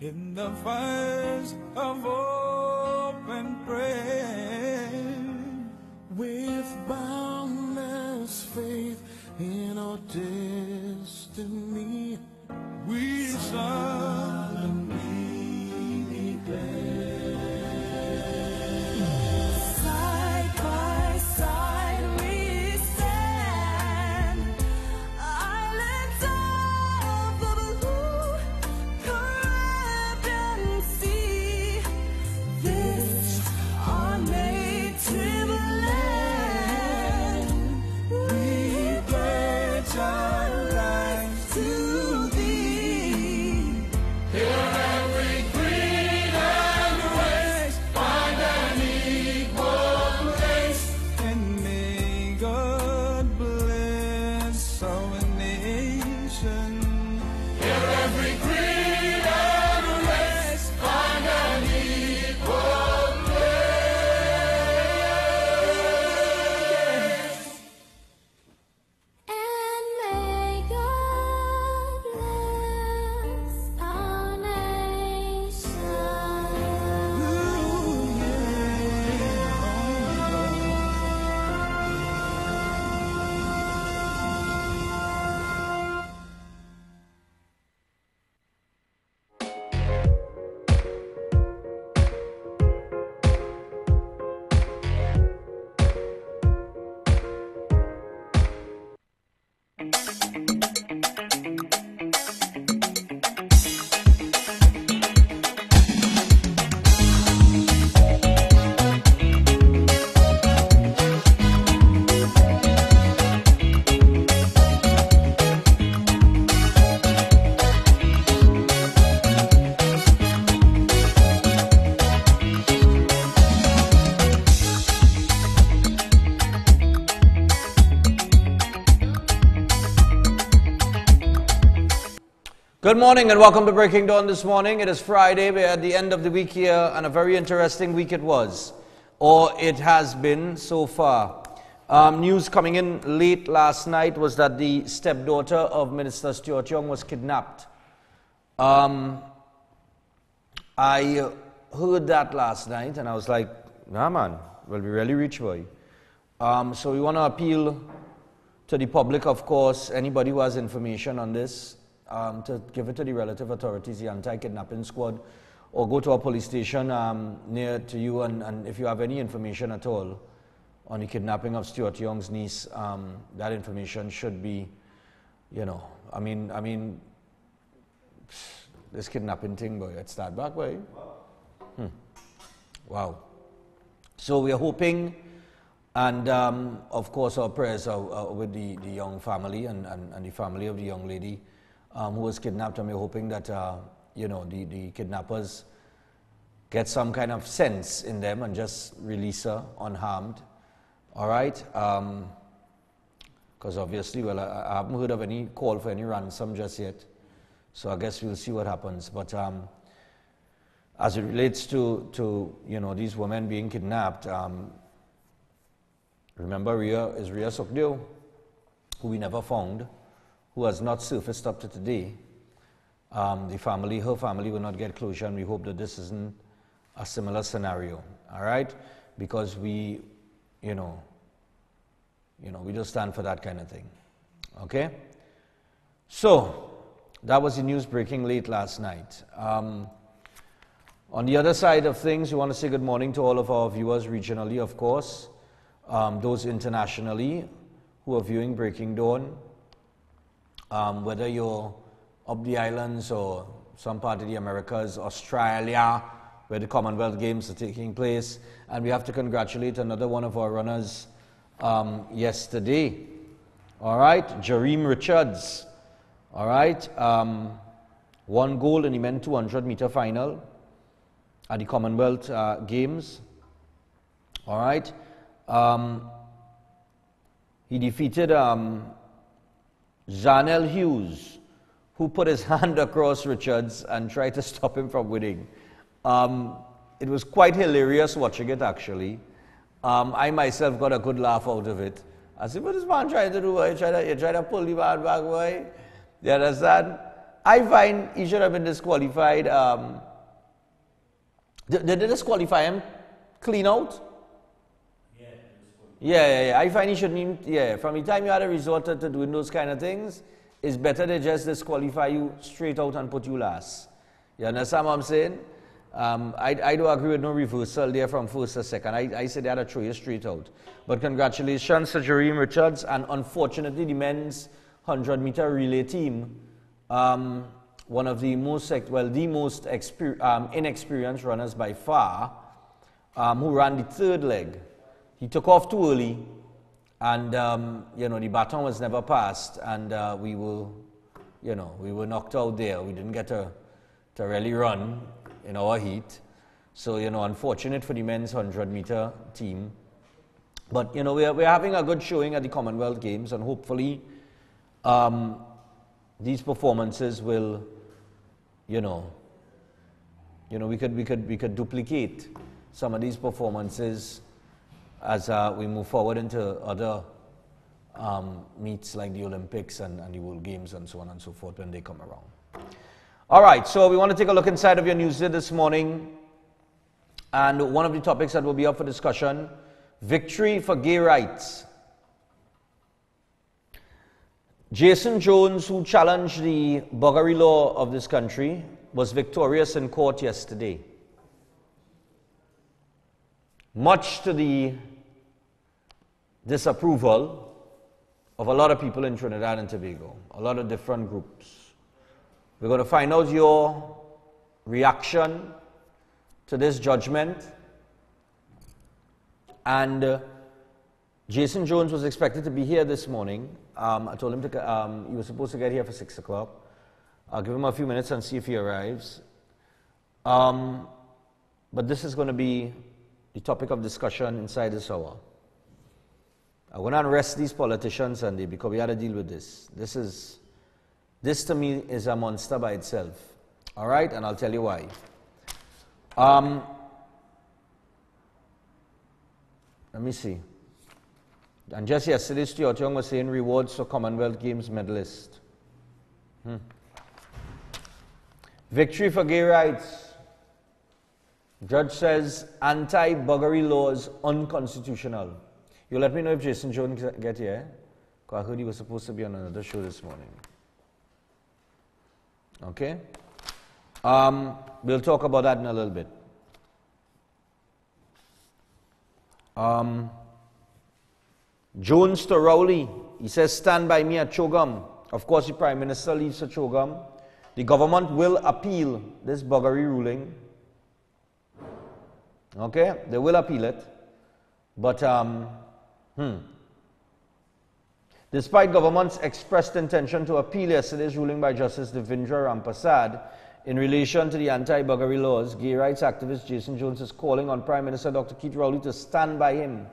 in the fires of hope and prayer. With boundless faith in our destiny, we solemnly declare. Side by side we stand, islands of the blue Caribbean Sea. This our native land, we pledge our lives to thee. Here every creed and race find an equal place, and may God bless our nation. Here every creed and race find an equal place. And may God bless our nation. Good morning and welcome to Breaking Dawn this morning. It is Friday. We're at the end of the week here, and a very interesting week it was, or it has been so far. News coming in late last night was that the stepdaughter of Minister Stuart Young was kidnapped. I heard that last night and I was like, nah man, will we really reach for you? So we want to appeal to the public, of course, anybody who has information on this, to give it to the relative authorities, the anti-kidnapping squad, or go to a police station near to you, and if you have any information at all on the kidnapping of Stuart Young's niece, that information should be, you know, I mean, this kidnapping thing, boy, it start back, boy. Wow. So we are hoping, and of course our prayers are with the Young family and the family of the young lady who was kidnapped, and we're hoping that, you know, the kidnappers get some kind of sense in them and just release her unharmed. All right? Because obviously, well, I haven't heard of any call for any ransom just yet. So I guess we'll see what happens. But as it relates to you know, these women being kidnapped, remember Rhea Sukdeo, who we never found, who has not surfaced up to today. Her family will not get closure, and we hope that this isn't a similar scenario, all right? Because we don't stand for that kind of thing, okay? So, that was the news breaking late last night. On the other side of things, we want to say good morning to all of our viewers regionally, of course, those internationally who are viewing Breaking Dawn. Whether you're up the islands or some part of the Americas, Australia, where the Commonwealth Games are taking place. And we have to congratulate another one of our runners yesterday. All right, Jareem Richards. All right, one gold in the men 200-meter final at the Commonwealth Games. All right, he defeated Janelle Hughes, who put his hand across Richards and tried to stop him from winning. It was quite hilarious watching it, actually. I myself got a good laugh out of it. I said, what is this man trying to do? You try to pull the man back, boy? You understand? I find he should have been disqualified. Did they disqualify him clean out? Yeah. I find he shouldn't even, yeah, from the time you had a resort to doing those kind of things, it's better they just disqualify you straight out and put you last. You understand what I'm saying? I do agree with no reversal there from first to second. I say they had to throw you straight out. But congratulations to Jerome Richards, and unfortunately the men's 100-meter relay team, one of the most, the most inexperienced runners by far, who ran the third leg. He took off too early, and the baton was never passed, and we were knocked out there. We didn't get to really run in our heat. So, unfortunate for the men's 100-meter team. But, we're having a good showing at the Commonwealth Games, and hopefully these performances will, we could duplicate some of these performances as we move forward into other meets like the Olympics and the World Games and so on and so forth when they come around. All right, so we want to take a look inside of your news this morning. And one of the topics that will be up for discussion, victory for gay rights. Jason Jones, who challenged the buggery law of this country, was victorious in court yesterday. Much to the disapproval of a lot of people in Trinidad and Tobago, a lot of different groups. We're going to find out your reaction to this judgment. And Jason Jones was expected to be here this morning. I told him he was supposed to get here for 6 o'clock. I'll give him a few minutes and see if he arrives. But this is going to be the topic of discussion inside this hour. I want to arrest these politicians, Sunday, because we got to deal with this. This to me is a monster by itself. All right? And I'll tell you why. Let me see. And just yesterday, Stuart Young was saying rewards for Commonwealth Games medalist. Victory for gay rights. Judge says anti-buggery laws unconstitutional. You let me know if Jason Jones get here. Because I heard he was supposed to be on another show this morning. Okay? We'll talk about that in a little bit. Jones to Rowley. He says, stand by me at Chogam. Of course, the Prime Minister leaves to Chogam. The government will appeal this buggery ruling. Okay? They will appeal it. But, despite government's expressed intention to appeal yesterday's ruling by Justice Devendra Rampasad in relation to the anti-buggery laws, gay rights activist Jason Jones is calling on Prime Minister Dr. Keith Rowley to stand by him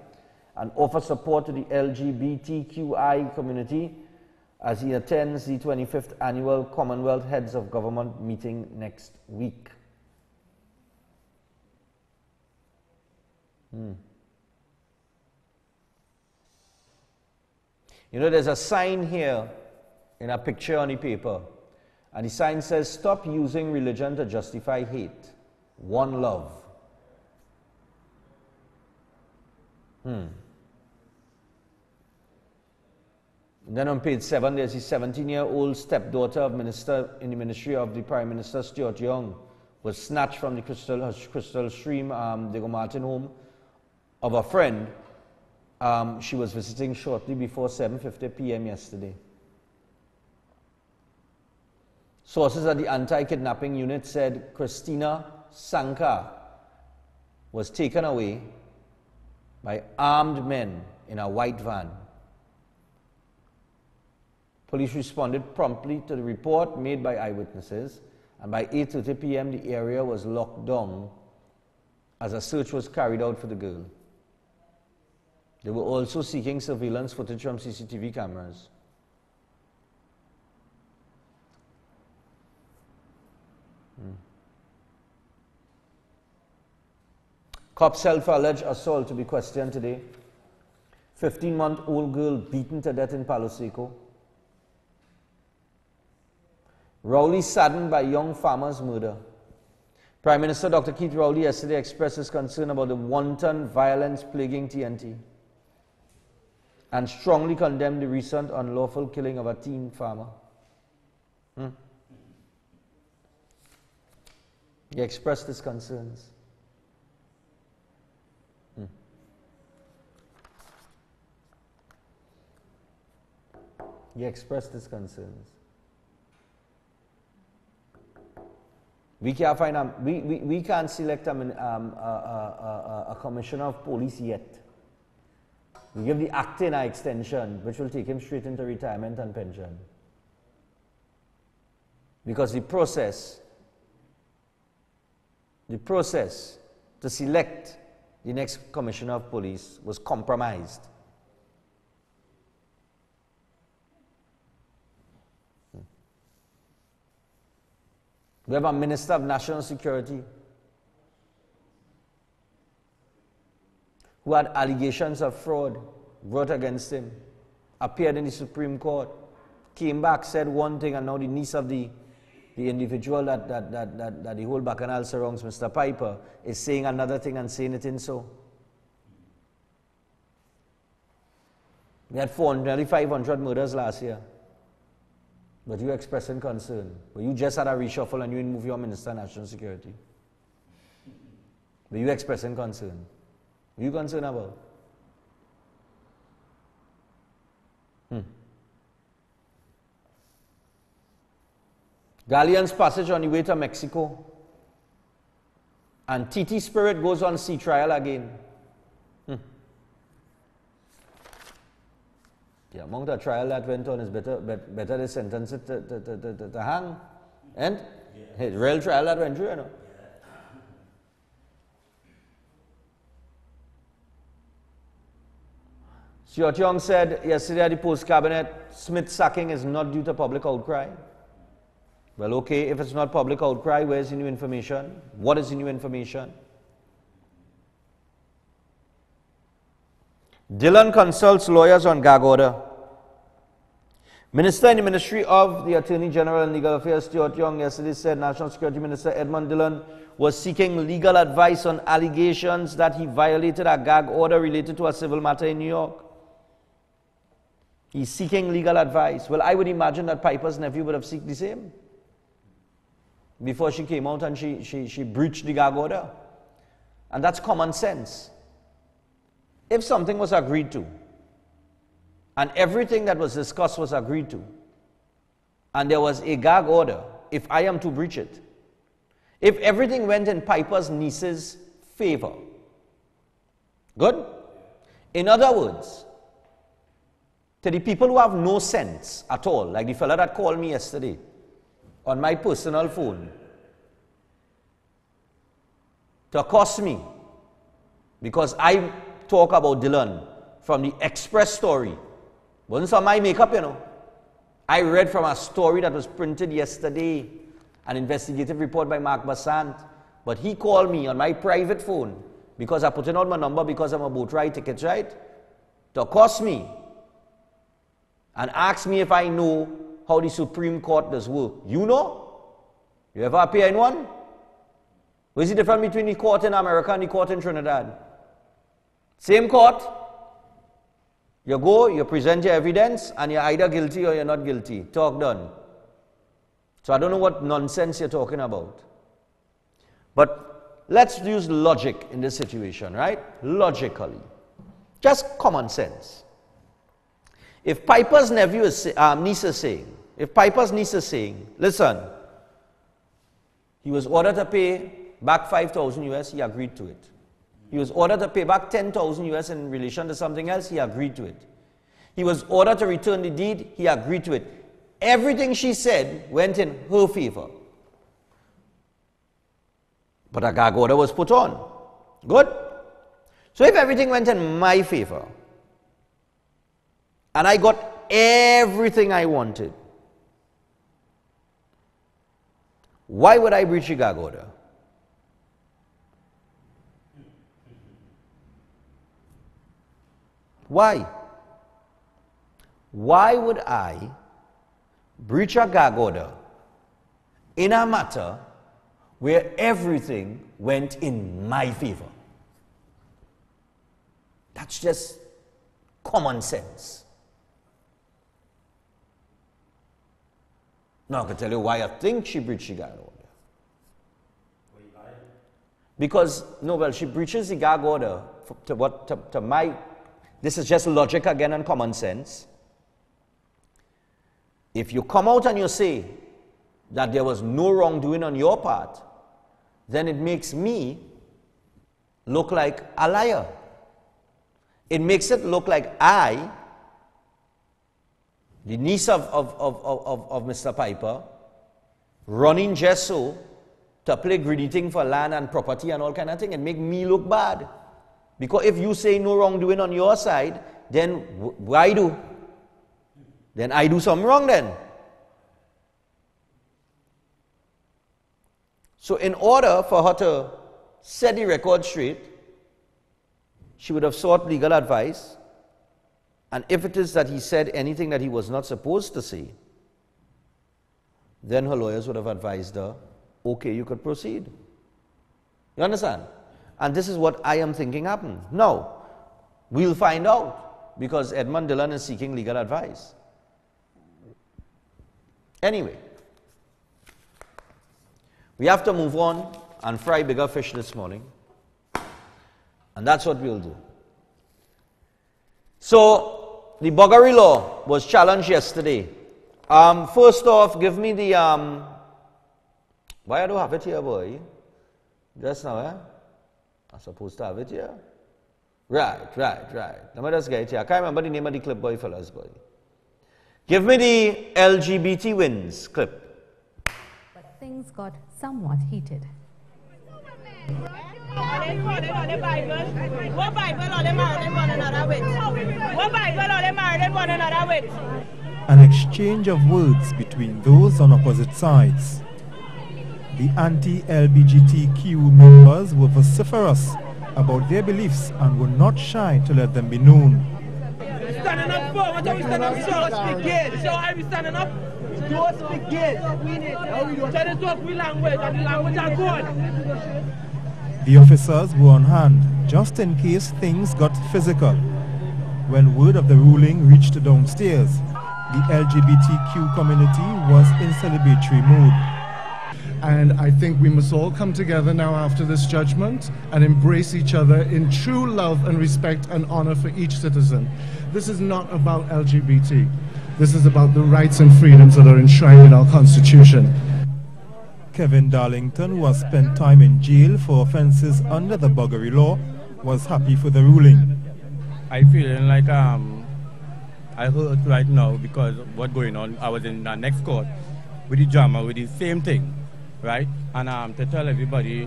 and offer support to the LGBTQI community as he attends the 25th Annual Commonwealth Heads of Government meeting next week. There's a sign here in a picture on the paper, and the sign says, stop using religion to justify hate. One love. And then on page 7, there's the 17-year-old stepdaughter of Minister in the Ministry of the Prime Minister, Stuart Young, was snatched from the Crystal Stream, Diego Martin home of a friend. She was visiting shortly before 7:50 p.m. yesterday. Sources at the anti-kidnapping unit said Christina Sanka was taken away by armed men in a white van. Police responded promptly to the report made by eyewitnesses, and by 8:30 p.m. the area was locked down as a search was carried out for the girl. They were also seeking surveillance footage from CCTV cameras. Cops held for alleged assault to be questioned today. 15-month-old girl beaten to death in Palo Seco. Rowley saddened by young farmer's murder. Prime Minister Dr. Keith Rowley yesterday expressed his concern about the wanton violence plaguing TNT and strongly condemned the recent unlawful killing of a teen farmer. He expressed his concerns. He expressed his concerns. We can't find we can't select a commissioner of police yet. We give the acting an extension, which will take him straight into retirement and pension. Because the process to select the next commissioner of police was compromised. We have a Minister of National Security who had allegations of fraud brought against him, appeared in the Supreme Court, came back, said one thing, and now the niece of the individual that the whole bacchanal surrounds, Mr. Piper, is saying another thing and saying it in so. We had nearly 500 murders last year. But you expressing concern. But you just had a reshuffle and you didn't move your Minister of National Security. But you expressing concern. What are you concerned about? Galleon's passage on the way to Mexico. And Titi Spirit goes on sea trial again. The amount of trial that went on is better they sentence it to hang. And his real trial that went through, you know. Stuart Young said yesterday at the post-cabinet, Smith's sacking is not due to public outcry. Well, okay, if it's not public outcry, where's the new information? What is the new information? Dillon consults lawyers on gag order. Minister in the Ministry of the Attorney General and Legal Affairs, Stuart Young, yesterday said National Security Minister Edmund Dillon was seeking legal advice on allegations that he violated a gag order related to a civil matter in New York. He's seeking legal advice. Well, I would imagine that Piper's nephew would have sought the same before she came out and she breached the gag order. And that's common sense. If something was agreed to, and everything that was discussed was agreed to, and there was a gag order, if I am to breach it, if everything went in Piper's niece's favor, good? In other words, to the people who have no sense at all, like the fella that called me yesterday on my personal phone to accost me because I talk about Dillon from the Express story. Wasn't some my makeup, you know. I read from a story that was printed yesterday, an investigative report by Mark Bassant. But he called me on my private phone because I put in out my number because I'm a boat ride ticket, right? To accost me and ask me if I know how the Supreme Court does work. You know? You ever appear in one? What is the difference between the court in America and the court in Trinidad? Same court. You go, you present your evidence, and you're either guilty or you're not guilty. Talk done. So I don't know what nonsense you're talking about. But let's use logic in this situation, right? Logically. Just common sense. If Piper's niece is saying, listen, he was ordered to pay back 5,000 US, he agreed to it. He was ordered to pay back 10,000 US in relation to something else, he agreed to it. He was ordered to return the deed, he agreed to it. Everything she said went in her favor. But a gag order was put on. Good? So if everything went in my favor, and I got everything I wanted, why would I breach a gag order? Why? Why would I breach a gag order in a matter where everything went in my favor. That's just common sense. Now I can tell you why I think she breached the gag order. Because, no, well, she breaches the gag order to my, this is just logic again and common sense. If you come out and you say that there was no wrongdoing on your part, then it makes me look like a liar. It makes it look like I, the niece of Mr. Piper, running just so to play greedy thing for land and property and all kind of thing. It make me look bad. Because if you say no wrongdoing on your side, then why do? Then I do something wrong then. So in order for her to set the record straight, she would have sought legal advice. And if it is that he said anything that he was not supposed to say, then her lawyers would have advised her, okay, you could proceed. You understand? And this is what I am thinking happened. Now, we'll find out, because Edmund Dillon is seeking legal advice. Anyway, we have to move on and fry bigger fish this morning. And that's what we'll do. So, the buggery law was challenged yesterday. First off, give me the... why I don't have it here, boy? Just now, eh? I'm supposed to have it here. Right. Let me just get it here. I can't remember the name of the clip, boy, fellas, boy. Give me the LGBT wins clip. But things got somewhat heated. An exchange of words between those on opposite sides. The anti-LGBTQ members were vociferous about their beliefs and were not shy to let them be known. Standing up for what are we standing up so speak gay. So I be standing up. Don't speak gay. Try to talk with language and the language are good. The officers were on hand just in case things got physical. When word of the ruling reached downstairs, the LGBTQ community was in celebratory mood. And I think we must all come together now after this judgment and embrace each other in true love and respect and honor for each citizen. This is not about LGBT. This is about the rights and freedoms that are enshrined in our Constitution. Kevin Darlington, who has spent time in jail for offences under the buggery law, was happy for the ruling. I feel like I hurt right now because what's going on. I was in the next court with the drama, with the same thing. Right? And to tell everybody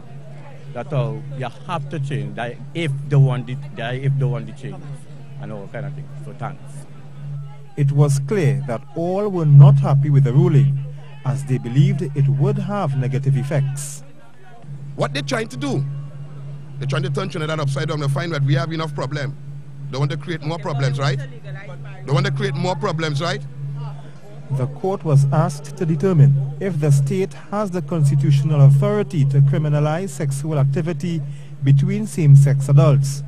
that you have to change, that if they want the change, and all kind of things. So thanks. It was clear that all were not happy with the ruling, as they believed it would have negative effects. What they're trying to do, they're trying to turn Trinidad upside down to find that we have enough problem. They want to create more problems, right? They want to create more problems, right? The court was asked to determine if the state has the constitutional authority to criminalize sexual activity between same-sex adults.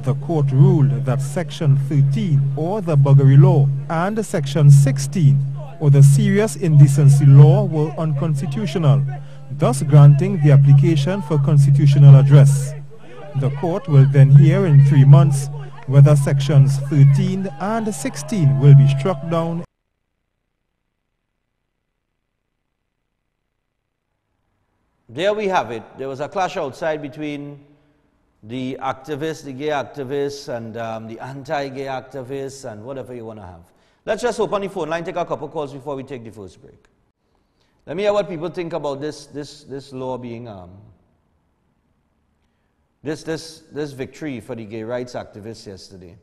The court ruled that Section 13, or the buggery law, and Section 16, or the serious indecency law, were unconstitutional, thus granting the application for constitutional address. The court will then hear in 3 months whether Sections 13 and 16 will be struck down. There we have it. There was a clash outside between the activists, the gay activists, and the anti-gay activists, and whatever you want to have. Let's just open the phone line, take a couple calls before we take the first break. Let me hear what people think about this law being this victory for the gay rights activists yesterday,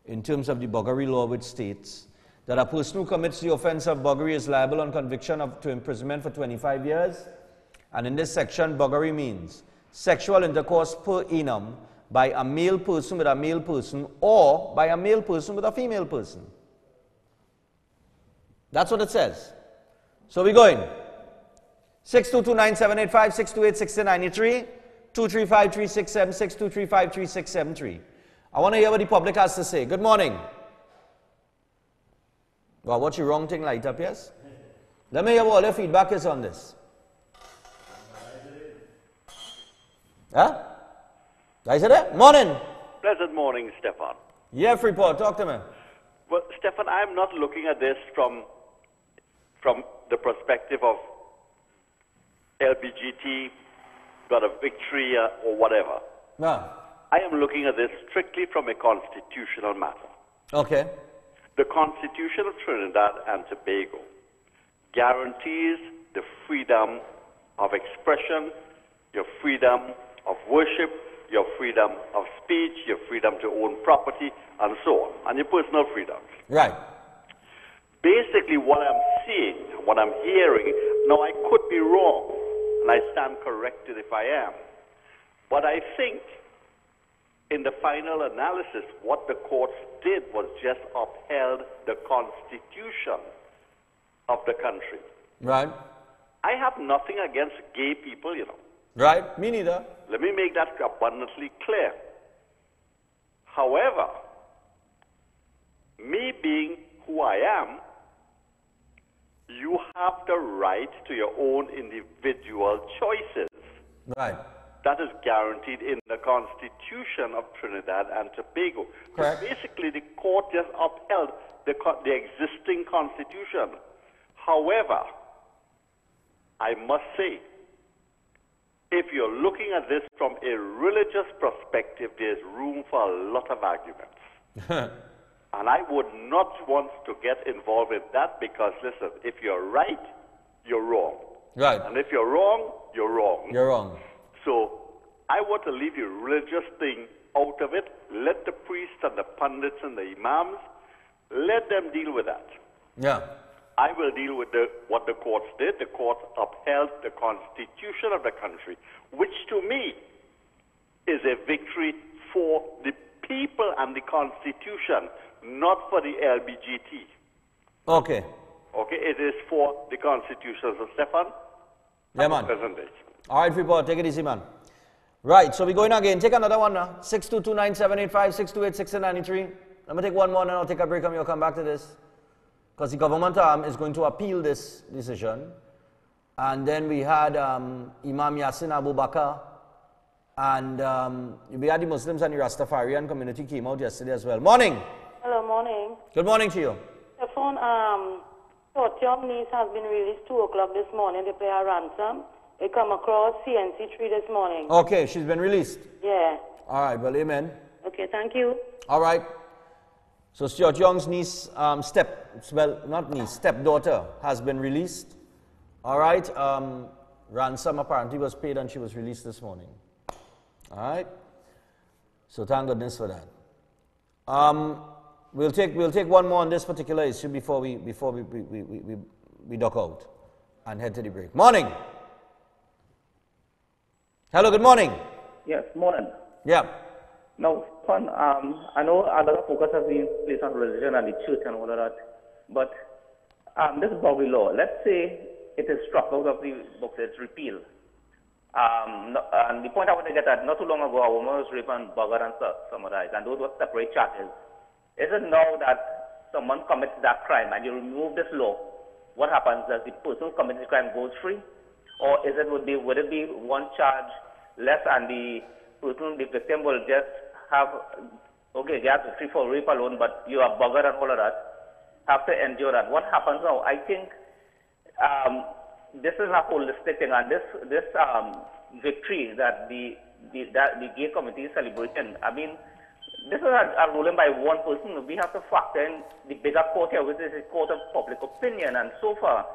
in terms of the buggery law, which states that a person who commits the offense of buggery is liable on conviction to imprisonment for 25 years. And in this section, buggery means sexual intercourse per annum by a male person with a male person, or by a male person with a female person. That's what it says. So we're going. 622-9785, 628-6093, 235-367, 623-53673. I want to hear what the public has to say. Good morning. Well, what's your wrong thing light up, yes? Let me hear what all your feedback is on this. Huh? Guys are there? Morning. Pleasant morning, Stephan. Yeah, Freeport, talk to me. Well, Stephan, I'm not looking at this from the perspective of LBGT got a victory or whatever. No. I am looking at this strictly from a constitutional matter. Okay. The Constitution of Trinidad and Tobago guarantees the freedom of expression, your freedom of worship, your freedom of speech, your freedom to own property, and so on, and your personal freedoms. Right. Basically, what I'm seeing, what I'm hearing, now I could be wrong, and I stand corrected if I am, but I think in the final analysis, what the courts did was just upheld the Constitution of the country. Right. I have nothing against gay people, you know. Right, me neither. Let me make that abundantly clear. However, me being who I am, you have the right to your own individual choices. Right. That is guaranteed in the Constitution of Trinidad and Tobago. Correct. So basically, the court just upheld the existing Constitution. However, I must say, if you're looking at this from a religious perspective, there's room for a lot of arguments. And I would not want to get involved in that because, listen, if you're right, you're wrong. Right. And if you're wrong, you're wrong. You're wrong. So I want to leave the religious thing out of it. Let the priests and the pundits and the imams, let them deal with that. Yeah. I will deal with what the courts did. The courts upheld the Constitution of the country, which to me is a victory for the people and the Constitution, not for the LBGT. Okay. Okay, it is for the Constitution. So, Stephan, yeah, man. Present day. All right, Freeport, take it easy, man. Right, so we're going again. Take another one now. 622-9785, 628-6093. Let me take one more and I'll take a break and we'll come back to this. Because the government is going to appeal this decision. And then we had Imam Yassin Abu Bakr. And we had the Muslims and the Rastafarian community came out yesterday as well. Morning. Hello, morning. Good morning to you. The phone, thought young niece has been released 2 o'clock this morning. They pay a ransom. They come across CNC 3 this morning. Okay, she's been released. Yeah. All right, well, amen. Okay, thank you. All right. So Stuart Young's niece, stepdaughter has been released. All right. Ransom apparently was paid and she was released this morning. All right. So thank goodness for that. We'll take one more on this particular issue before we duck out and head to the break. Morning. Hello. Good morning. Yes. Morning. Yeah. Now, Stephan, I know a lot of focus has been placed on religion and the church and all of that, but this Bowie law, let's say it is struck out of the book, it's repealed. And the point I want to get at, not too long ago, a woman was raped and buggered and summarized, and those were separate charges. Is it now that someone commits that crime and you remove this law, what happens? Does the person who commits the crime go free? Or would it be one charge less and the victim will just have, okay, they have to free for rape alone, but you are buggered and all of that, have to endure that. What happens now? I think this is a holistic thing, and this victory that the gay community is celebrating, I mean, this is a ruling by one person. We have to factor in the bigger court here, which is the court of public opinion, and so far,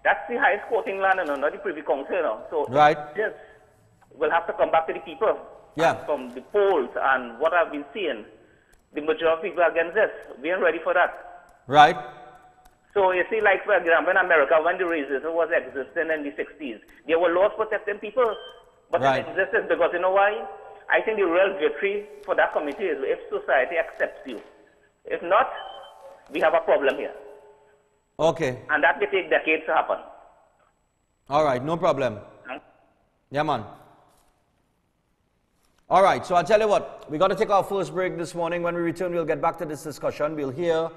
that's the highest court in London, not the Privy Council. So right. This will have to come back to the people. Yeah. From the polls and what I've been seeing, the majority of people are against this. We ain't ready for that. Right. So you see, like for example, in America, when the racism was existing in the 60s, there were laws protecting people, but right. it existed because you know why? I think the real victory for that community is if society accepts you. If not, we have a problem here. Okay. And that may take decades to happen. All right, no problem. Yeah, man. All right, so I'll tell you what. We got to take our first break this morning. When we return, we'll get back to this discussion. We'll hear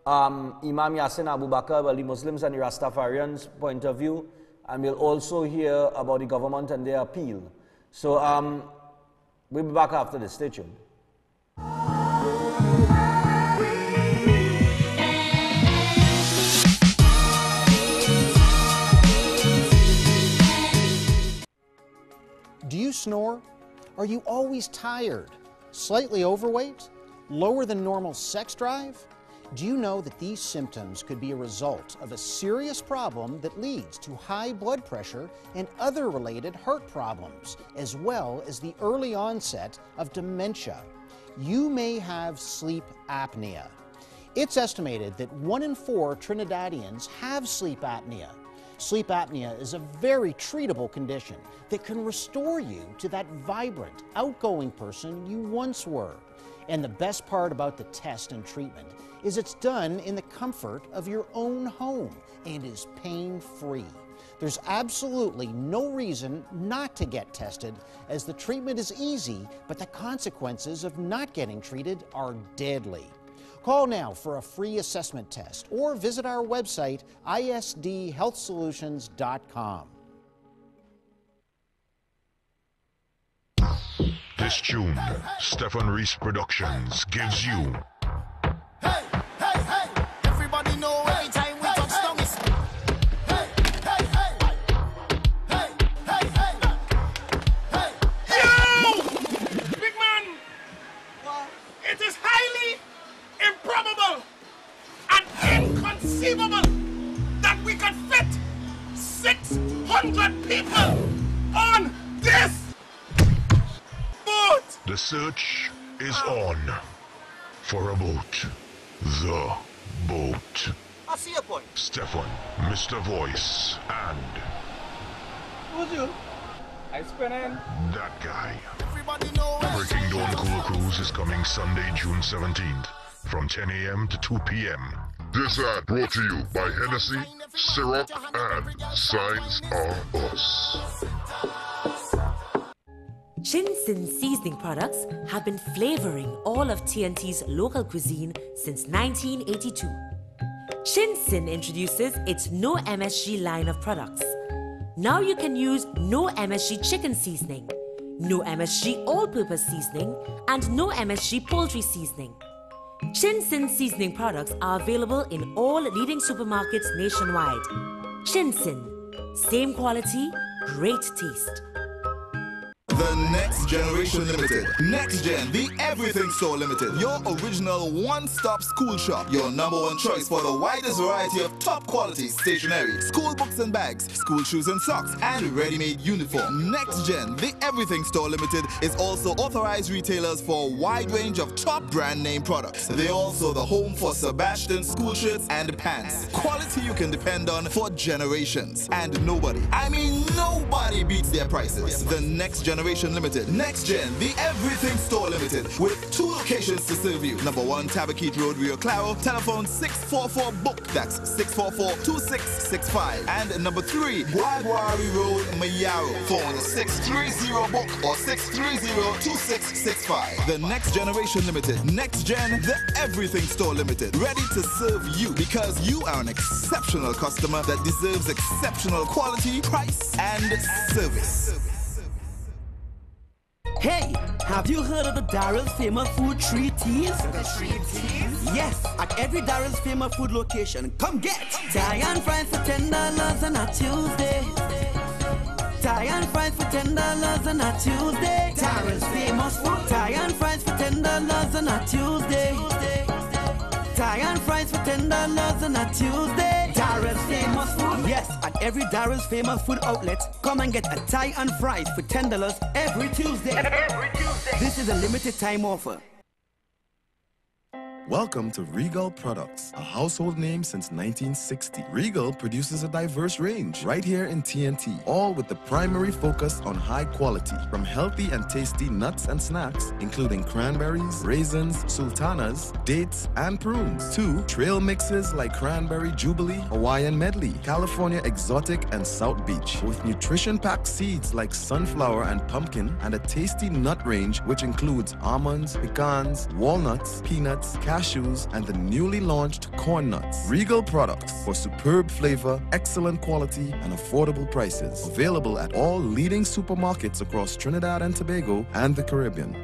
Imam Yassin Abu Bakr, well, the Muslims and the Rastafarians' point of view. And we'll also hear about the government and their appeal. So we'll be back after this. Stay tuned. Do you snore? Are you always tired? Slightly overweight? Lower than normal sex drive? Do you know that these symptoms could be a result of a serious problem that leads to high blood pressure and other related heart problems, as well as the early onset of dementia? You may have sleep apnea. It's estimated that 1 in 4 Trinidadians have sleep apnea. Sleep apnea is a very treatable condition that can restore you to that vibrant, outgoing person you once were. And the best part about the test and treatment is it's done in the comfort of your own home and is pain-free. There's absolutely no reason not to get tested, as the treatment is easy, but the consequences of not getting treated are deadly. Call now for a free assessment test or visit our website, isdhealthsolutions.com. This tune, Stephan Reis Productions, gives you. Hey, hey, hey! Everybody know every time we touch down is. Hey, hey, hey! Hey, hey, hey! Hey! Yo! Big man! What? It is highly improbable and inconceivable that we could fit 600 people on this boat! The search is on for a boat. The boat. I see your point. Stephan, Mr. Voice, and Who's you? I spin in. that guy. Breaking Dawn Cool Cruise is coming Sunday, June 17th from 10 a.m. to 2 p.m. This ad brought to you by Hennessy, Syrup, and Signs Are Us. Chin-Sin seasoning products have been flavoring all of TNT's local cuisine since 1982. Chin-Sin introduces its No MSG line of products. Now you can use No MSG chicken seasoning, No MSG all-purpose seasoning, and No MSG poultry seasoning. Chin-Sin seasoning products are available in all leading supermarkets nationwide. Chin-Sin, same quality, great taste. The Next Generation Limited. Next Gen, the Everything Store Limited. Your original one-stop school shop. Your #1 choice for the widest variety of top quality stationery, school books and bags, school shoes and socks, and ready-made uniform. Next Gen, the Everything Store Limited is also authorized retailers for a wide range of top brand name products. They're also the home for Sebastian school shirts and pants. Quality you can depend on for generations. And nobody, I mean nobody beats their prices. The Next Generation Limited. Next Gen, the Everything Store Limited, with 2 locations to serve you. #1, Tabaquite Road, Rio Claro. Telephone 644-BOOK. That's 644-2665. And #3, Guaguari Road, Mayaro. Phone 630-BOOK or 630-2665. The Next Generation Limited. Next Gen, the Everything Store Limited. Ready to serve you because you are an exceptional customer that deserves exceptional quality, price, and service. Hey, have you heard of the Darrell's famous food 3 T's? The 3 T's? Yes, at every Darrell's famous food location. Come get Thai and fries for $10 on a Tuesday. Thai and fries for $10 on a Tuesday. Darrell's famous food. Thai and fries for $10 on a Tuesday. Thai and fries for $10 on a Tuesday. Darrell's famous food. Yes, at every Darrell's famous food outlet, come and get a Thai and fries for $10 every Tuesday. Every Tuesday. This is a limited time offer. Welcome to Regal Products, a household name since 1960. Regal produces a diverse range right here in TNT, all with the primary focus on high quality. From healthy and tasty nuts and snacks, including cranberries, raisins, sultanas, dates, and prunes, to trail mixes like Cranberry Jubilee, Hawaiian Medley, California Exotic, and South Beach, with nutrition-packed seeds like sunflower and pumpkin, and a tasty nut range which includes almonds, pecans, walnuts, peanuts, cashews, and the newly launched corn nuts. Regal Products for superb flavor, excellent quality, and affordable prices. Available at all leading supermarkets across Trinidad and Tobago and the Caribbean.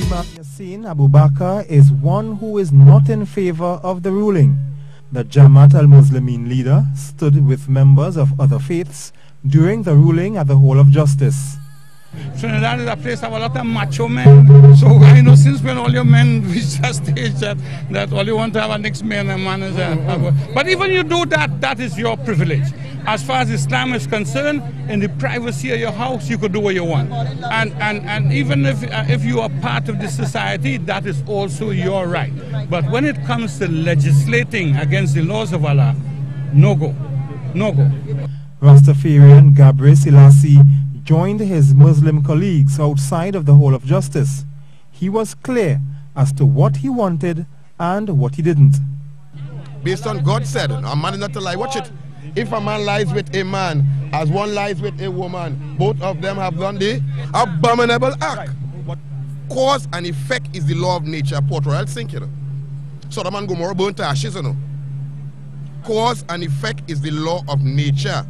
Imam Yassin Abubakar is one who is not in favor of the ruling. The Jamaat al-Muslimin leader stood with members of other faiths during the ruling at the Hall of Justice. Trinidad is a place of a lot of macho men. So I know since when all your men reach that stage that all you want to have a next man and man is but even you do that, that is your privilege. As far as Islam is concerned, in the privacy of your house, you could do what you want. And even if you are part of the society, that is also your right. But when it comes to legislating against the laws of Allah, no go. No go. Rastafarian Gabriel Selassie joined his Muslim colleagues outside of the Hall of Justice. He was clear as to what he wanted and what he didn't. Based on God said, a man is not to lie. Watch it. If a man lies with a man, as one lies with a woman, both of them have done the abominable act. Cause and effect is the law of nature. Port Royal sink, you know. Sodom and Gomorrah burnt to ashes, you know. Cause and effect is the law of nature.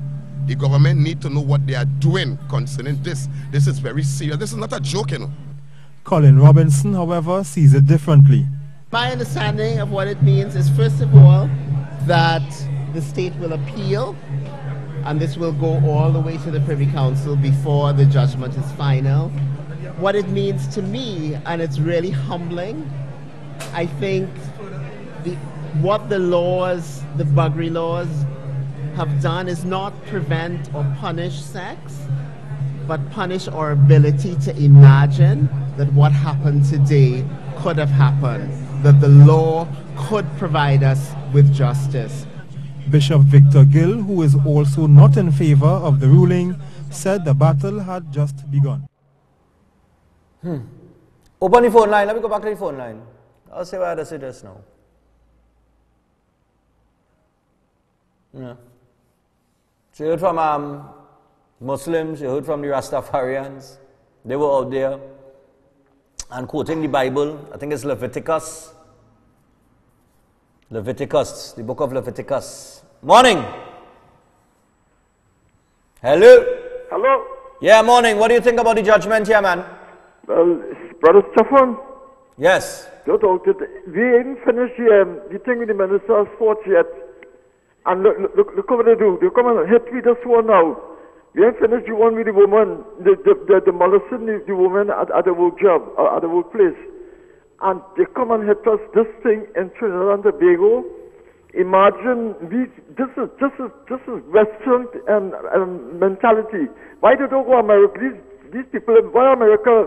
The government need to know what they are doing concerning this. This is very serious. This is not a joke, you know. Colin Robinson, however, sees it differently. My understanding of what it means is, first of all, that the state will appeal, and this will go all the way to the Privy Council before the judgment is final. What it means to me, and it's really humbling, I think what the laws, the buggery laws, have done is not prevent or punish sex, but punish our ability to imagine that what happened today could have happened, that the law could provide us with justice. Bishop Victor Gill, who is also not in favor of the ruling, said the battle had just begun. Open the phone line. Let me go back to the phone line. I'll say why I say this now. Yeah. So you heard from Muslims, you heard from the Rastafarians. They were out there and quoting the Bible. I think it's Leviticus. Leviticus, the book of Leviticus. Morning. Hello. Hello. Yeah, morning. What do you think about the judgment here, man? Well, Brother Stephan. Yes. We ain't finished the thing with the minister of sports yet. And look what they do. They come and hit me this one now. We ain't finished the one with the woman, the molesting the woman at the work job, at the workplace. And they come and hit us this thing in Trinidad and Tobago. Imagine, this is Western mentality. Why they don't go America? These people, why America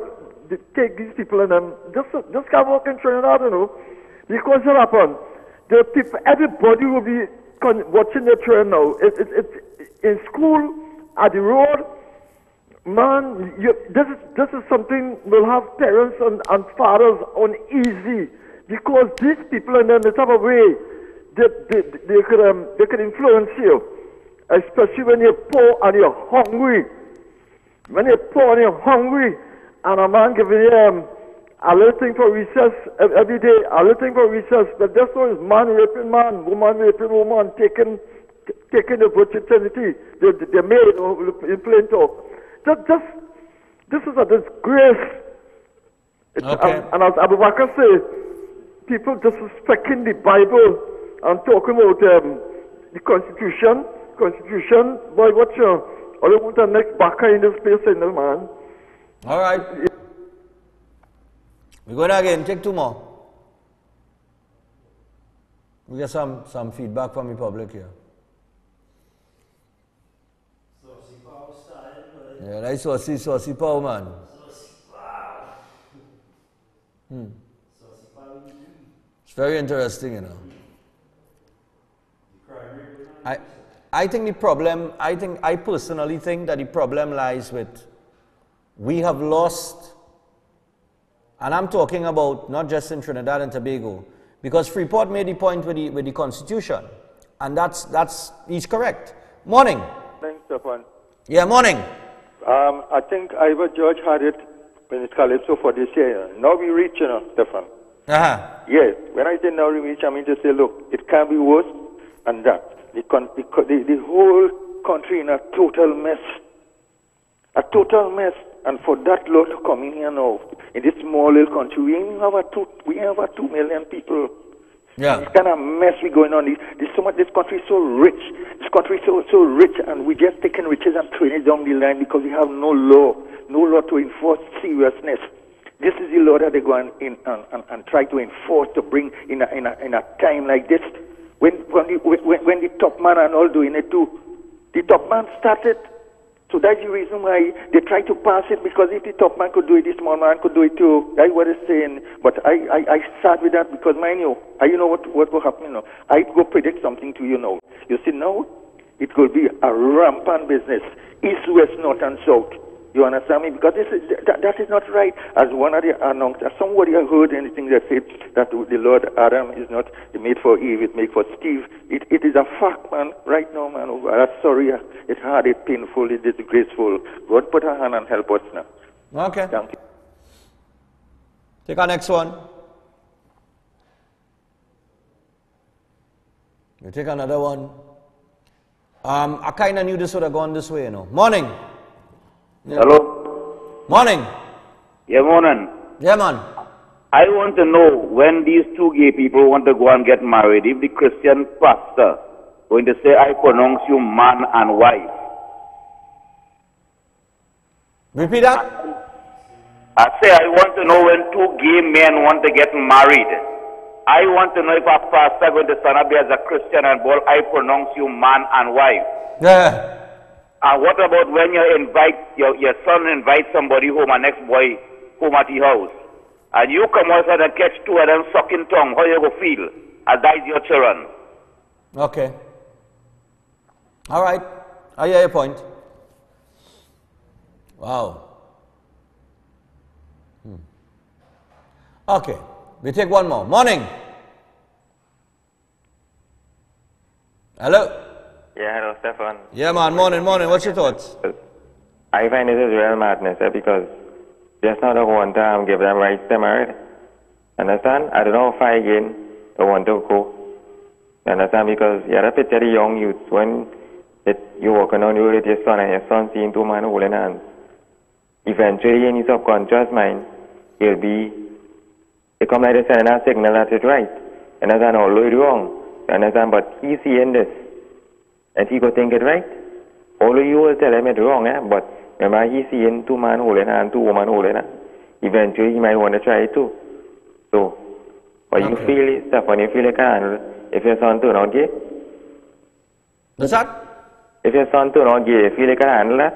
they take these people and this can't work in Trinidad, you know? Because what happened? The people, everybody will be watching the train now. It's in school, at the road. Man, this is something will have parents and fathers uneasy because these people in the type of way they could influence you, especially when you're poor and you're hungry. When you're poor and you're hungry, and a man giving you a little thing for recess every day, a little thing for recess, but this one is man raping man, woman raping woman, taking the virginity, the maid in plain talk. This is a disgrace. Okay. And as Abu Bakr said, people disrespecting the Bible and talking about the Constitution. Boy, what's your... I don't want the next backer in this place, man. All right. We're going again. Take two more. We get some feedback from the public here. Yeah, that's saucy pow, man. It's very interesting, you know. I think the problem, I personally think that the problem lies with, we have lost, and I'm talking about not just in Trinidad and Tobago, because Freeport made the point with the Constitution, and he's correct. Morning. Thanks, Stephan. Yeah, morning. I think Ivor George had it when it's Calypso for this year. Now we reach, you know, Stephan. Yes, when I say now we reach, I mean to say, look, it can be worse than that. The whole country in a total mess. A total mess. And for that law to come in here now, in this small little country, we have 2 million people. Yeah. This kind of mess we going on. This country is so rich. This country is so rich, and we just taking riches and throwing it down the line because we have no law to enforce seriousness. This is the law that they go and try to enforce to bring in a time like this. When the top man and all doing it too, the top man started. So that's the reason why they try to pass it, because if the top man could do it, the small man could do it too. That's what they're saying. But I start with that because, mind you, know what will happen, you know. I go predict something to you now. You see, now it will be a rampant business, east, west, north, and south. You understand me? Because that is not right. As one of the announcers, somebody has heard anything that said that the Lord Adam is not made for Eve, it's made for Steve. It is a fact, man. Right now, man. I'm sorry. It's hard, it's painful, it's disgraceful. God put a hand and help us now. Okay. Thank you. Take our next one. We take another one. I kind of knew this would have gone this way, you know. Morning. Yeah. Hello? Morning. Yeah, morning. Yeah, man. I want to know when these two gay people want to go and get married, if the Christian pastor going to say, I pronounce you man and wife. Repeat that. I say I want to know when two gay men want to get married. I want to know if a pastor going to stand up as a Christian and bowl, I pronounce you man and wife. Yeah. And what about when you invite, your son invites somebody home, an ex-boy home at the house, and you come outside and catch two of them sucking tongue, how you go feel? As that is your children. Okay. All right. I hear your point. Wow. Okay. We take one more. Morning. Hello. Yeah, hello, Stephan. Yeah, man. Morning. What's your thoughts? I find this is real madness because just now they want to give them rights to marry. Understand? I don't know if I again they want to go. Understand? Because you have to picture the young youths when you're walking on you with your son and your son seeing two men holding hands. Eventually, in his subconscious mind, it come like they send a signal that it's right. Understand? Although it's wrong. Understand? But he's seeing this. And he could think it right. Although you will tell him it's wrong, but remember he's seeing two men holding hands, two women holding hands. Eventually he might want to try it too. So, but you feel it, Stephan, you feel you can handle it. If your son turn out gay? What's that? If your son turn out gay, you feel you can handle that?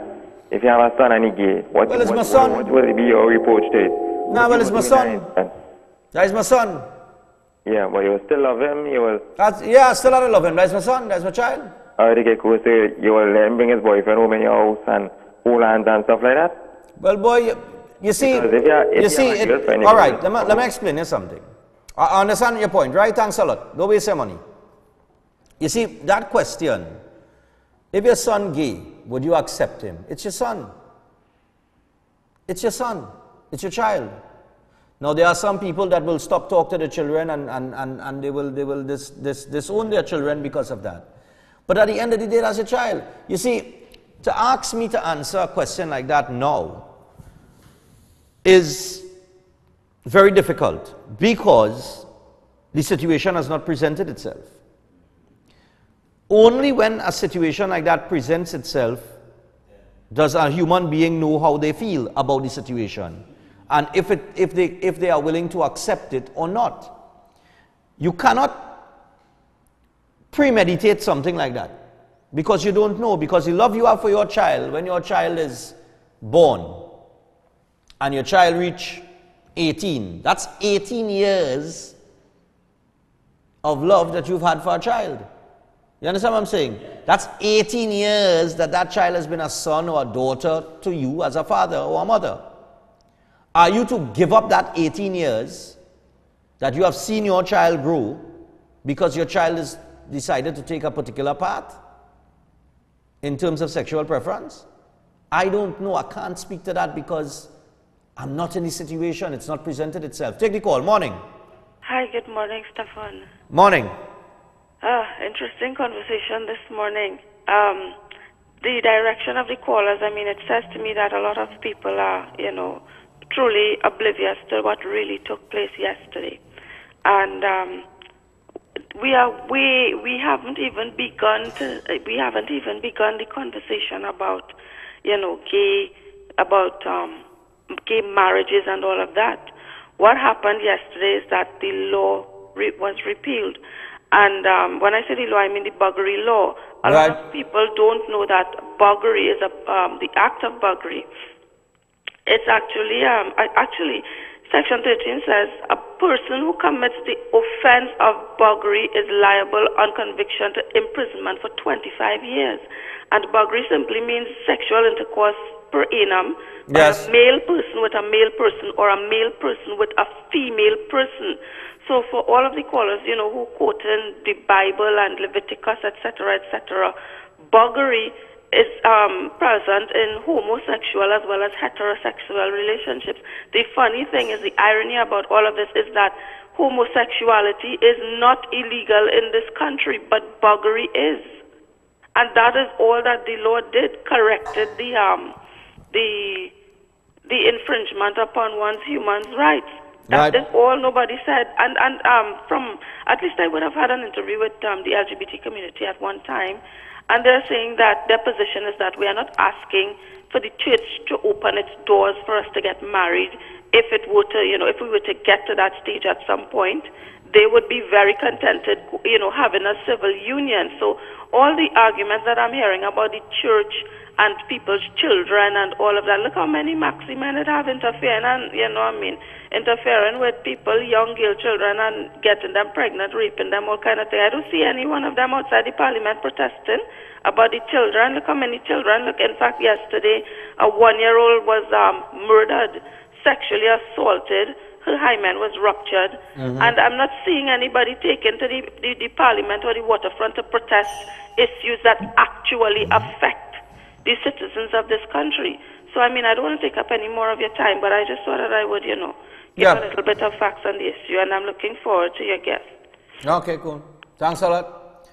If you have a son and he's gay, what would be your reproach to it? No, well, it's my son. That is my son. Yeah, but you still love him, you will... Yeah, I still love him. That's my son, that's my child. Okay, cool. So you will let him bring his boyfriend home in your house and hold hands and stuff like that? Well, boy, you see... all right, let me explain you something. I understand your point, right? Thanks a lot. Don't waste your money. You see, that question, if your son gay, would you accept him? It's your son. It's your son. It's your child. Now, there are some people that will stop talk to the children and they will disown their children because of that. But at the end of the day, that's a child. You see, to ask me to answer a question like that now is very difficult because the situation has not presented itself. Only when a situation like that presents itself does a human being know how they feel about the situation and if they are willing to accept it or not. You cannot premeditate something like that. Because you don't know, because the love you have for your child, when your child is born and your child reach 18, that's 18 years of love that you've had for a child. You understand what I'm saying? That's 18 years that that child has been a son or a daughter to you as a father or a mother. Are you to give up that 18 years that you have seen your child grow because your child has decided to take a particular path in terms of sexual preference? I don't know. I can't speak to that because I'm not in the situation. It's not presented itself. Take the call. Morning. Hi, good morning, Stephan. Morning. Interesting conversation this morning. The direction of the callers, I mean, it says to me that a lot of people are, you know, truly oblivious to what really took place yesterday. And we haven't even begun the conversation about, you know, gay marriages and all of that. What happened yesterday is that the law was repealed. And when I say the law, I mean the buggery law. A lot of people don't know that buggery is the act of buggery. It's actually Section 13 says a person who commits the offense of buggery is liable on conviction to imprisonment for 25 years. And buggery simply means sexual intercourse per annum by a male person with a male person or a male person with a female person. So for all of the callers, you know, who quote in the Bible and Leviticus, etc., buggery is present in homosexual as well as heterosexual relationships. The funny thing is, the irony about all of this is that homosexuality is not illegal in this country, but buggery is. And that is all that the law did, corrected the infringement upon one's human rights. That is all nobody said. And from, at least I would have had an interview with the LGBT community at one time, and they're saying that their position is that we are not asking for the church to open its doors for us to get married. If it were to, you know, if we were to get to that stage at some point, they would be very contented, you know, having a civil union. So all the arguments that I'm hearing about the church and people's children and all of that, look how many maxi men it have interfering and, you know what I mean, interfering with people, young girl children, and getting them pregnant, raping them, all kind of thing. I don't see any one of them outside the parliament protesting about the children. Look how many children. Look, in fact, yesterday, a 1-year-old was murdered, sexually assaulted. Her hymen was ruptured. And I'm not seeing anybody taken to the parliament or the waterfront to protest issues that actually affect the citizens of this country. So, I mean, I don't want to take up any more of your time, but I just thought that I would, you know, give a little bit of facts on the issue, and I'm looking forward to your guest. Okay, cool. Thanks a lot.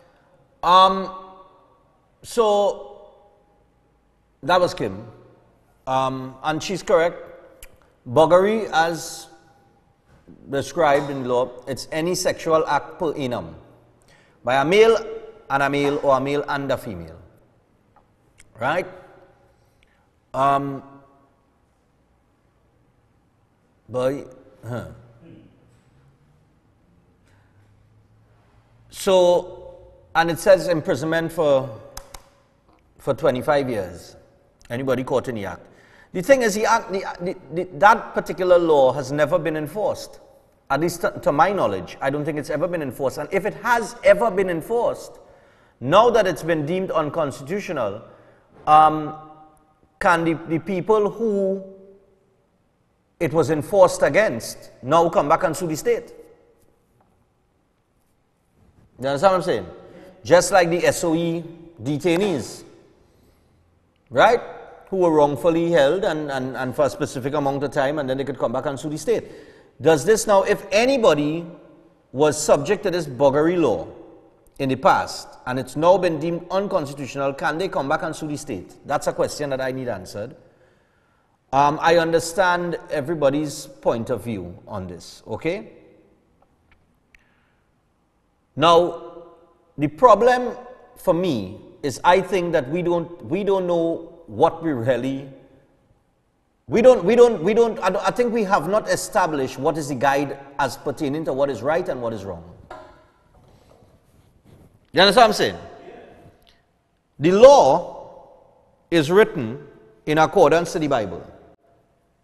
So, that was Kim. And she's correct. Buggery, as described in law, it's any sexual act per annum by a male and a male or a male and a female. Right? So, and it says imprisonment for 25 years. Anybody caught in the act. The thing is, that particular law has never been enforced. At least to my knowledge, I don't think it's ever been enforced. And if it has ever been enforced, now that it's been deemed unconstitutional, can the people who it was enforced against now come back and sue the state? You understand what I'm saying? Just like the SOE detainees, right? Who were wrongfully held and for a specific amount of time, and then they could come back and sue the state. Does this now, if anybody was subject to this buggery law in the past, and it's now been deemed unconstitutional, can they come back and sue the state? That's a question that I need answered. I understand everybody's point of view on this, okay? Now, the problem for me is I think that we don't know what we really, I think we have not established what is the guide as pertaining to what is right and what is wrong. You understand what I'm saying? The law is written in accordance to the Bible.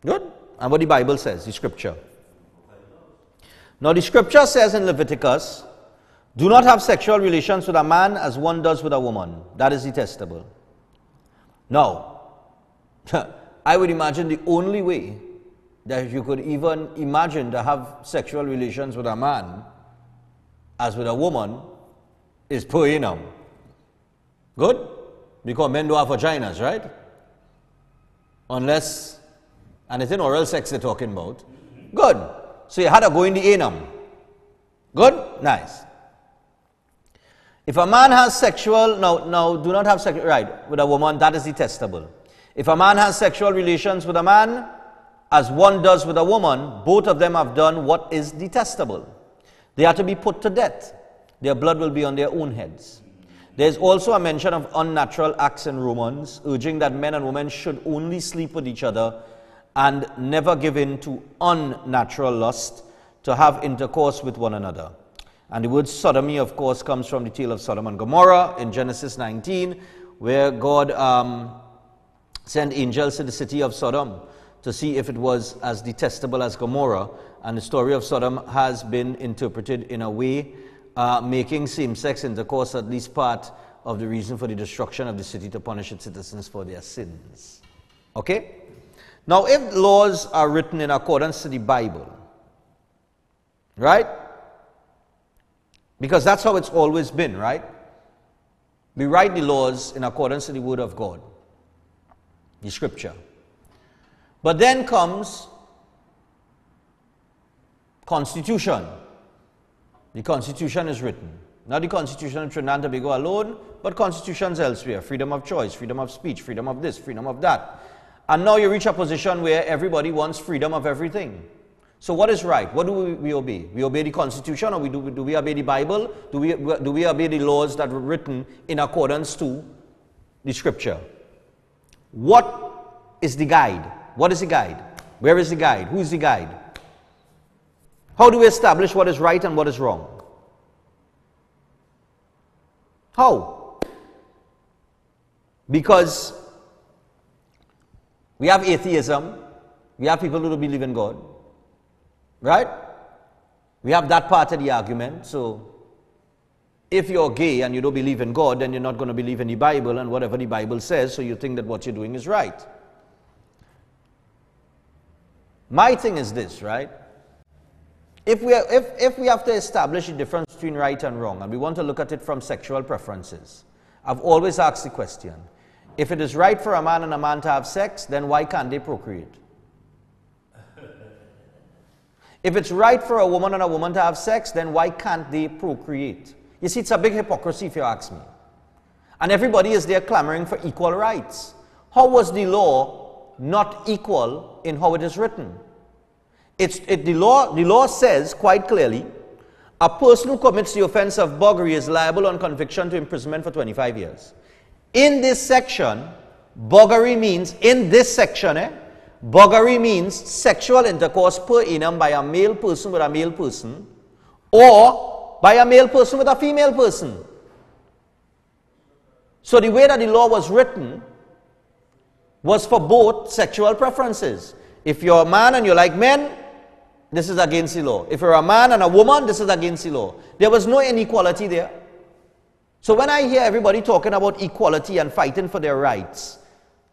Good? And what the Bible says, the scripture. Now the scripture says in Leviticus, do not have sexual relations with a man as one does with a woman. That is detestable. Now, I would imagine the only way that you could even imagine to have sexual relations with a man as with a woman is per annum. Good? Because men don't have vaginas, right? Unless, and it's in oral sex they're talking about. Good. So you had to go in the anum. Good? Nice. If a man has sexual, now do not have sexual, right, with a woman, that is detestable. If a man has sexual relations with a man, as one does with a woman, both of them have done what is detestable. They are to be put to death. Their blood will be on their own heads. There is also a mention of unnatural acts in Romans, urging that men and women should only sleep with each other and never give in to unnatural lust, to have intercourse with one another. And the word sodomy, of course, comes from the tale of Sodom and Gomorrah in Genesis 19, where God sent angels to the city of Sodom to see if it was as detestable as Gomorrah. And the story of Sodom has been interpreted in a way making same-sex intercourse at least part of the reason for the destruction of the city, to punish its citizens for their sins. Okay? Now, if laws are written in accordance to the Bible, right? Because that's how it's always been, right? We write the laws in accordance to the Word of God, the Scripture. But then comes Constitution. The Constitution is written. Not the Constitution of Trinidad and Tobago alone, but constitutions elsewhere. Freedom of choice, freedom of speech, freedom of this, freedom of that. And now you reach a position where everybody wants freedom of everything. So what is right? What do we obey? We obey the Constitution, or do we obey the Bible? Do we obey the laws that were written in accordance to the Scripture? What is the guide? What is the guide? Where is the guide? Who is the guide? How do we establish what is right and what is wrong? How? Because we have atheism, we have people who don't believe in God, right? We have that part of the argument. So if you're gay and you don't believe in God, then you're not going to believe in the Bible and whatever the Bible says, so you think that what you're doing is right. My thing is this, right? If we have to establish a difference between right and wrong, and we want to look at it from sexual preferences, I've always asked the question, if it is right for a man and a man to have sex, then why can't they procreate? If it's right for a woman and a woman to have sex, then why can't they procreate? You see, it's a big hypocrisy if you ask me. And everybody is there clamoring for equal rights. How was the law not equal in how it is written? The law says quite clearly, a person who commits the offense of buggery is liable on conviction to imprisonment for 25 years. In this section, buggery means, buggery means sexual intercourse per annum by a male person with a male person, or by a male person with a female person. So the way that the law was written was for both sexual preferences. If you're a man and you like men, this is against the law. If you're a man and a woman, this is against the law. There was no inequality there. So when I hear everybody talking about equality and fighting for their rights,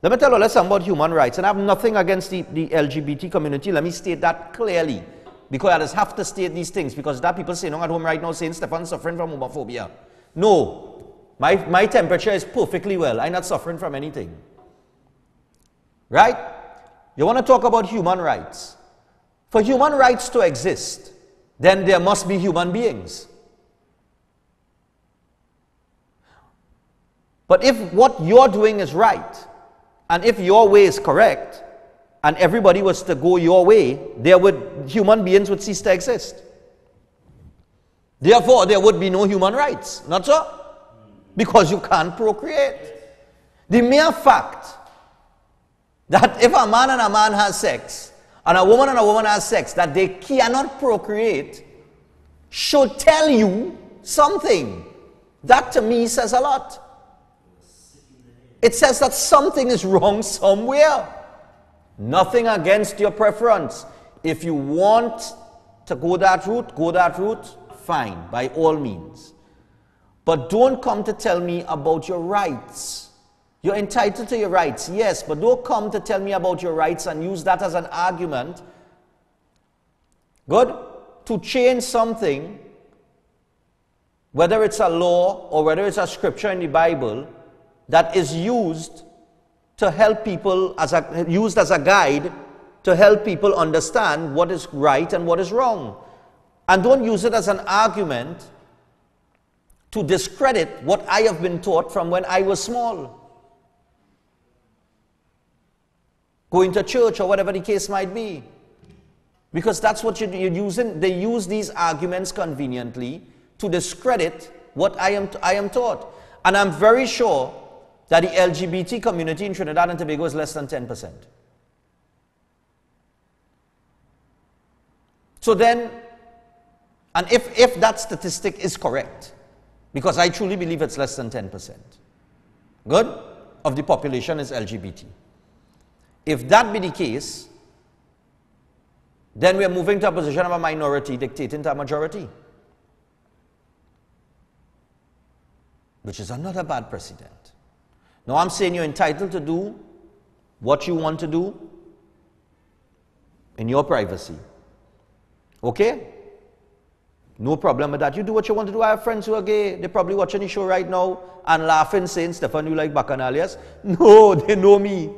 let me tell you something about human rights. And I have nothing against the LGBT community. Let me state that clearly. Because I just have to state these things. Because there are people sitting at home right now saying Stephan's suffering from homophobia. No. My temperature is perfectly well. I'm not suffering from anything. Right? You want to talk about human rights. For human rights to exist, then there must be human beings. But if what you're doing is right, and if your way is correct, and everybody was to go your way, human beings would cease to exist. Therefore, there would be no human rights. Not so? Because you can't procreate. The mere fact that if a man and a man has sex, and a woman has sex, that they cannot procreate, should tell you something. That to me says a lot. It says that something is wrong somewhere. Nothing against your preference. If you want to go that route, fine, by all means. But don't come to tell me about your rights. You're entitled to your rights, yes, but don't come to tell me about your rights and use that as an argument, good, to change something, whether it's a law or whether it's a scripture in the Bible, that is used to help people, used as a guide to help people understand what is right and what is wrong. And don't use it as an argument to discredit what I have been taught from when I was small. Going to church or whatever the case might be. Because that's what you're using. They use these arguments conveniently to discredit what I am taught. And I'm very sure that the LGBT community in Trinidad and Tobago is less than 10%. So then, and if that statistic is correct, because I truly believe it's less than 10%, good, of the population is LGBT. If that be the case, then we are moving to a position of a minority dictating to a majority, which is another bad precedent. Now I'm saying you're entitled to do what you want to do in your privacy. Okay? No problem with that. You do what you want to do. I have friends who are gay. They're probably watching the show right now and laughing, saying, Stephan, you like bacchanalias? No, they know me.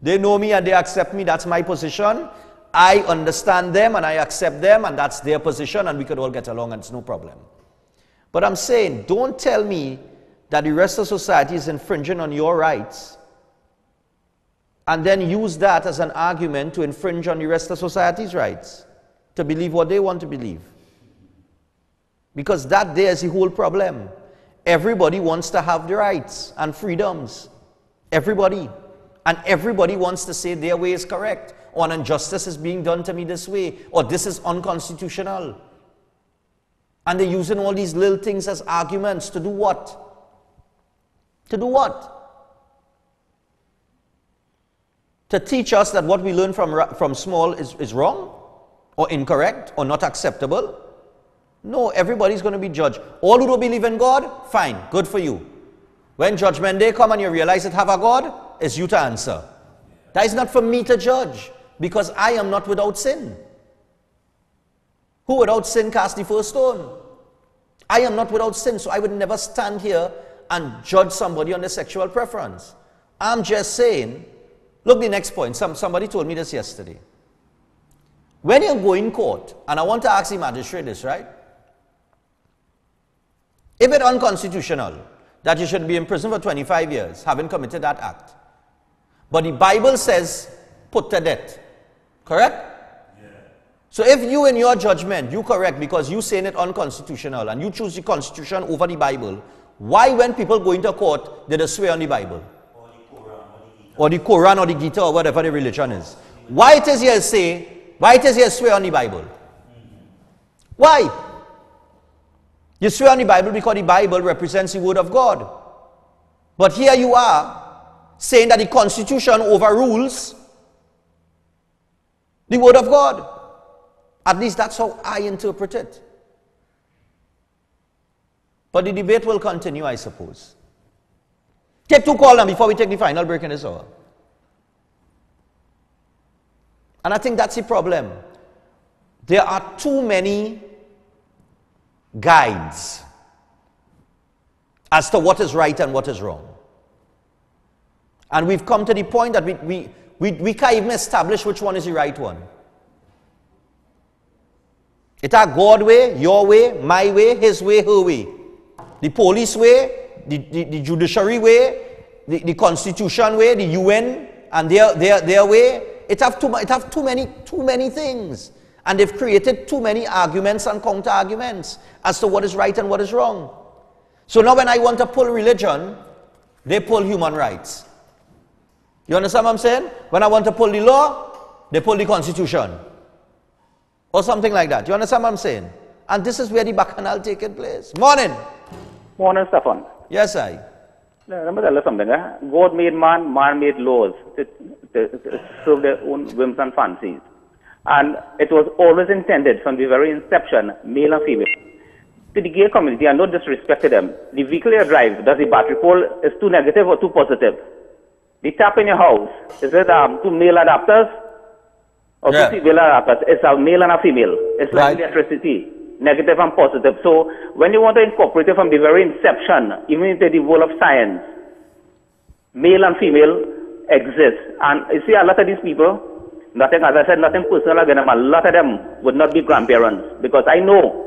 They know me and they accept me. That's my position. I understand them and I accept them, and that's their position, and we could all get along and it's no problem. But I'm saying, don't tell me that the rest of society is infringing on your rights and then use that as an argument to infringe on the rest of society's rights to believe what they want to believe. Because that there is the whole problem. Everybody wants to have the rights and freedoms. Everybody. And everybody wants to say their way is correct, or an injustice is being done to me this way, or this is unconstitutional. And they're using all these little things as arguments to do what? To do what? To teach us that what we learn from small is wrong, or incorrect, or not acceptable. No, everybody's going to be judged. All who don't believe in God, fine, good for you. When Judgment Day come and you realize that have a God, it's you to answer. That is not for me to judge, because I am not without sin. Who without sin cast the first stone? I am not without sin, so I would never stand here and judge somebody on their sexual preference. I'm just saying, look, the next point. Somebody told me this yesterday. When you go in court, and I want to ask the magistrate this, right? If it's unconstitutional that you should be in prison for 25 years having committed that act, but the Bible says put to death, correct? Yeah. So if you in your judgment, you correct because you saying it unconstitutional and you choose the Constitution over the Bible, why when people go into court, they just swear on the Bible? Or the Quran or the Gita or whatever the religion is. Why it is here swear on the Bible? Why? You swear on the Bible because the Bible represents the Word of God. But here you are saying that the Constitution overrules the Word of God. At least that's how I interpret it. But the debate will continue, I suppose. Take two calls now before we take the final break in this hour. And I think that's the problem. There are too many guides as to what is right and what is wrong. And we've come to the point that we can't even establish which one is the right one. It's a God way, your way, my way, his way, her way. The police way, the judiciary way, the constitution way, the UN and their way. It have too many things. And they've created too many arguments and counter-arguments as to what is right and what is wrong. So now when I want to pull religion, they pull human rights. You understand what I'm saying? When I want to pull the law, they pull the Constitution. Or something like that. You understand what I'm saying? And this is where the bacchanal taking place. Morning. Morning, Stephan. Yes, I. Let me tell you something. God made man, man made laws to serve their own whims and fancies. And it was always intended from the very inception, male and female. To the gay community, and not disrespect to them, the vehicle you drive, does the battery pole is too negative or too positive? The tap in your house, is it two male adapters or two female adapters? It's a male and a female. It's like electricity, negative and positive. So when you want to incorporate it from the very inception, even into the world of science, male and female exist. And you see a lot of these people, nothing, as I said, nothing personal against them, a lot of them would not be grandparents. Because I know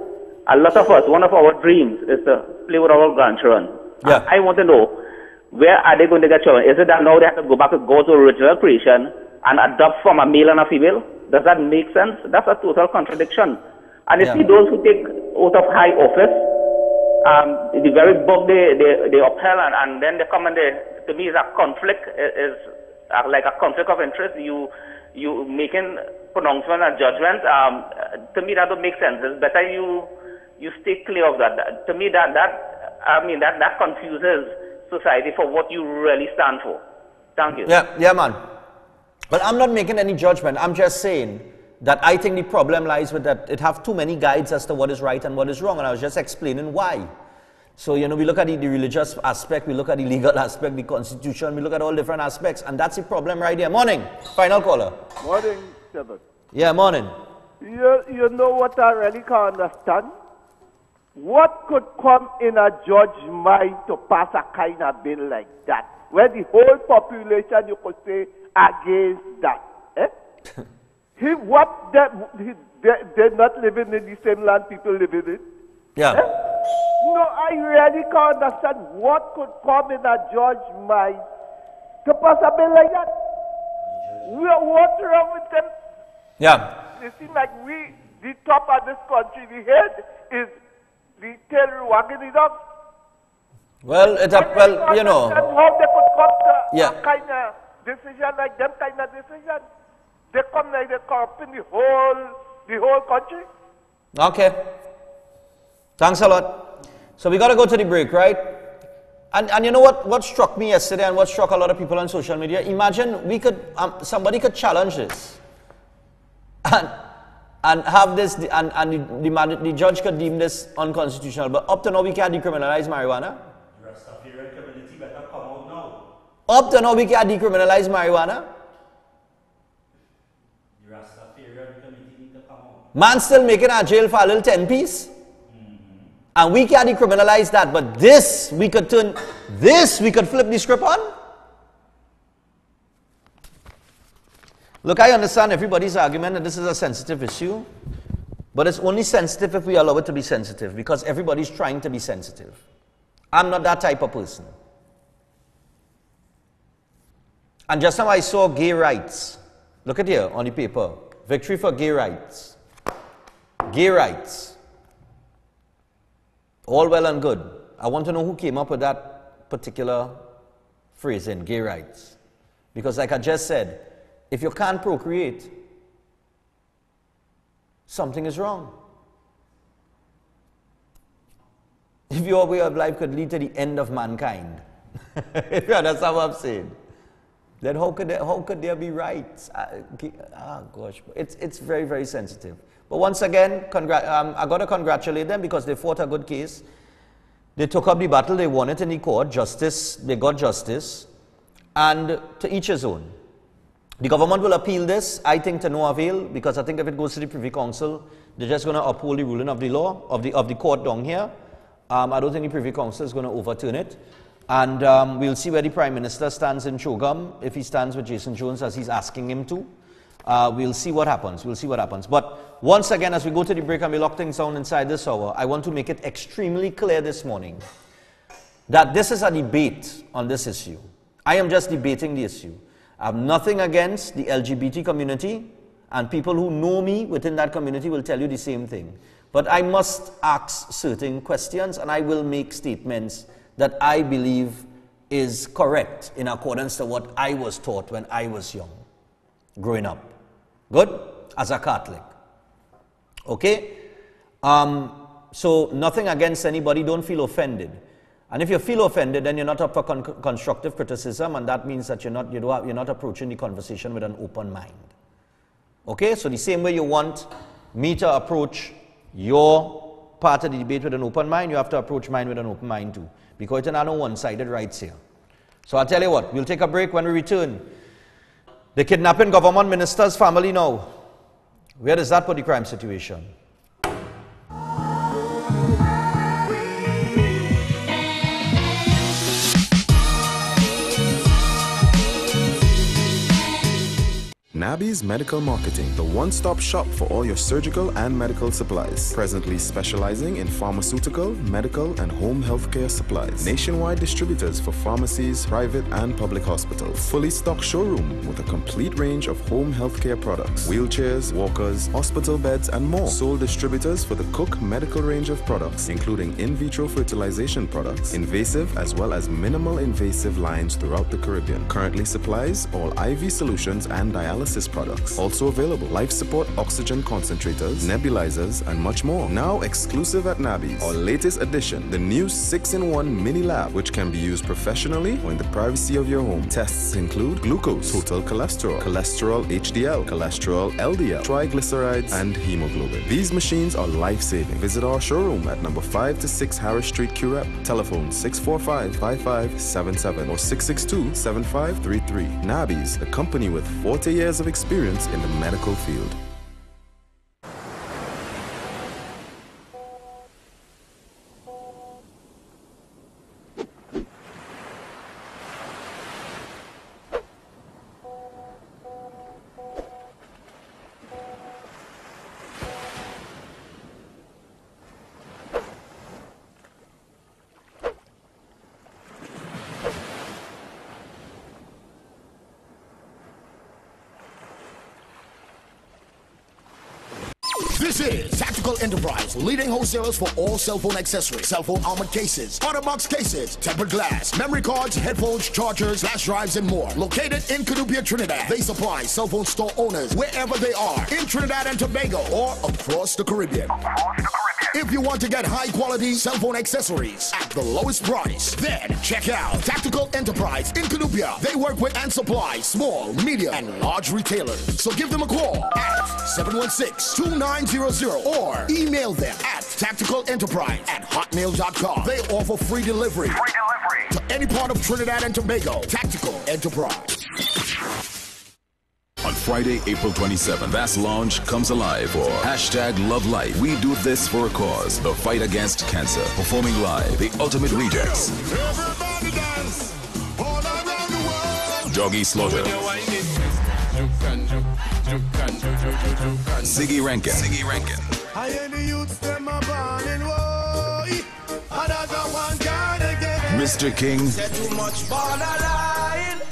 a lot of us, one of our dreams is to play with our grandchildren. Yeah. I want to know, where are they going to get children? Is it that now they have to go back to God's original creation and adopt from a male and a female? Does that make sense? That's a total contradiction. And you see those who take out of high office, the very book they upheld, and then they come and to me, it's a conflict, is like a conflict of interest. You making pronouncement and judgment. To me, that don't make sense. It's better you stay clear of that. To me, that confuses society for what you really stand for. Thank you. Yeah, man. But I'm not making any judgment. I'm just saying that I think the problem lies with that it have too many guides as to what is right and what is wrong, and I was just explaining why. So, we look at the religious aspect, we look at the legal aspect, the constitution, we look at all different aspects, and that's the problem right here. Morning, final caller. Morning, Stephan. Yeah, morning. You know what I really can't understand? What could come in a judge's mind to pass a kind of bill like that, where the whole population, you could say, against that? They're not living in the same land people live in. Yeah. No, I really can't understand what could come in a judge's mind to pass a bill like that. What's wrong with them? Yeah. It seems like the top of this country, the head is the tail wagging it up. Well, And how they could come to Yeah. a kind of decision like them kind of decision. They come like they corrupt the whole country. Okay. Thanks a lot. So we got to go to the break, right? And you know what struck me yesterday and what struck a lot of people on social media? Imagine we could somebody could challenge this and have this and the judge could deem this unconstitutional. But up to now we can't decriminalize marijuana. The Rastafarian community better come out now. Up to now we can't decriminalize marijuana. The Rastafarian community need to come out. Man still making our jail for a little 10-piece. And we can't decriminalize that, but this we could flip the script on. Look, I understand everybody's argument that this is a sensitive issue, but it's only sensitive if we allow it to be sensitive, because everybody's trying to be sensitive. I'm not that type of person. And just now I saw gay rights. Look at here on the paper. Victory for gay rights. Gay rights. All well and good. I want to know who came up with that particular phrase in gay rights. Because like I just said, if you can't procreate, something is wrong. If your way of life could lead to the end of mankind, if you understand what I'm saying, then how could there be rights? Gosh, it's very, very sensitive. But once again, I got to congratulate them because they fought a good case. They took up the battle, they won it in the court, justice, they got justice, and to each his own. The government will appeal this, I think to no avail, because I think if it goes to the Privy Council, they're just going to uphold the ruling of the law, of the court down here. I don't think the Privy Council is going to overturn it. And we'll see where the Prime Minister stands in Chogam, if he stands with Jason Jones as he's asking him to. We'll see what happens. But once again, as we go to the break and we lock things down inside this hour, I want to make it extremely clear this morning that this is a debate on this issue. I am just debating the issue. I have nothing against the LGBT community, and people who know me within that community will tell you the same thing. But I must ask certain questions, and I will make statements that I believe is correct in accordance to what I was taught when I was young, growing up. Good? As a Catholic. Okay? So nothing against anybody, don't feel offended. And if you feel offended, then you're not up for constructive criticism, and that means that you're not approaching the conversation with an open mind. Okay, so the same way you want me to approach your part of the debate with an open mind, you have to approach mine with an open mind too, because there are no one-sided rights here. So I'll tell you what, we'll take a break. When we return, the kidnapping government minister's family now, where does that put the crime situation? Nabby's Medical Marketing, the one-stop shop for all your surgical and medical supplies. Presently specializing in pharmaceutical, medical, and home healthcare supplies. Nationwide distributors for pharmacies, private and public hospitals. Fully stocked showroom with a complete range of home healthcare products. Wheelchairs, walkers, hospital beds, and more. Sole distributors for the Cook medical range of products, including in vitro fertilization products, invasive as well as minimal invasive lines throughout the Caribbean. Currently supplies all IV solutions and dialysis products. Also available life support oxygen concentrators, nebulizers, and much more. Now exclusive at Nabby's. Our latest addition, the new 6-in-1 mini lab, which can be used professionally or in the privacy of your home. Tests include glucose, total cholesterol, cholesterol HDL, cholesterol LDL, triglycerides, and hemoglobin. These machines are life-saving. Visit our showroom at number 5 to 6 Harris Street, Curep. Telephone 645-5577 or 662-7533. Nabby's, a company with 40 years of experience in the medical field. This is Tactical Enterprise, leading wholesalers for all cell phone accessories, cell phone armored cases, auto box cases, tempered glass, memory cards, headphones, chargers, flash drives, and more. Located in Cunupia, Trinidad, they supply cell phone store owners wherever they are, in Trinidad and Tobago or across the Caribbean. If you want to get high quality cell phone accessories at the lowest price, then check out Tactical Enterprise in Cunupia. They work with and supply small, medium, and large retailers. So give them a call at 716-2900 or email them at tacticalenterprise@hotmail.com. They offer free delivery to any part of Trinidad and Tobago. Tactical Enterprise. On Friday, April 27th, Vast Lounge comes alive for #LoveLife. We do this for a cause. The fight against cancer. Performing live, the Ultimate Rejects. Everybody dance all around the world. Doggy Slaughter. Ziggy Rankin. I hear the youths them a burning woe. Another one gone again. Mr. King. Say too much borderline.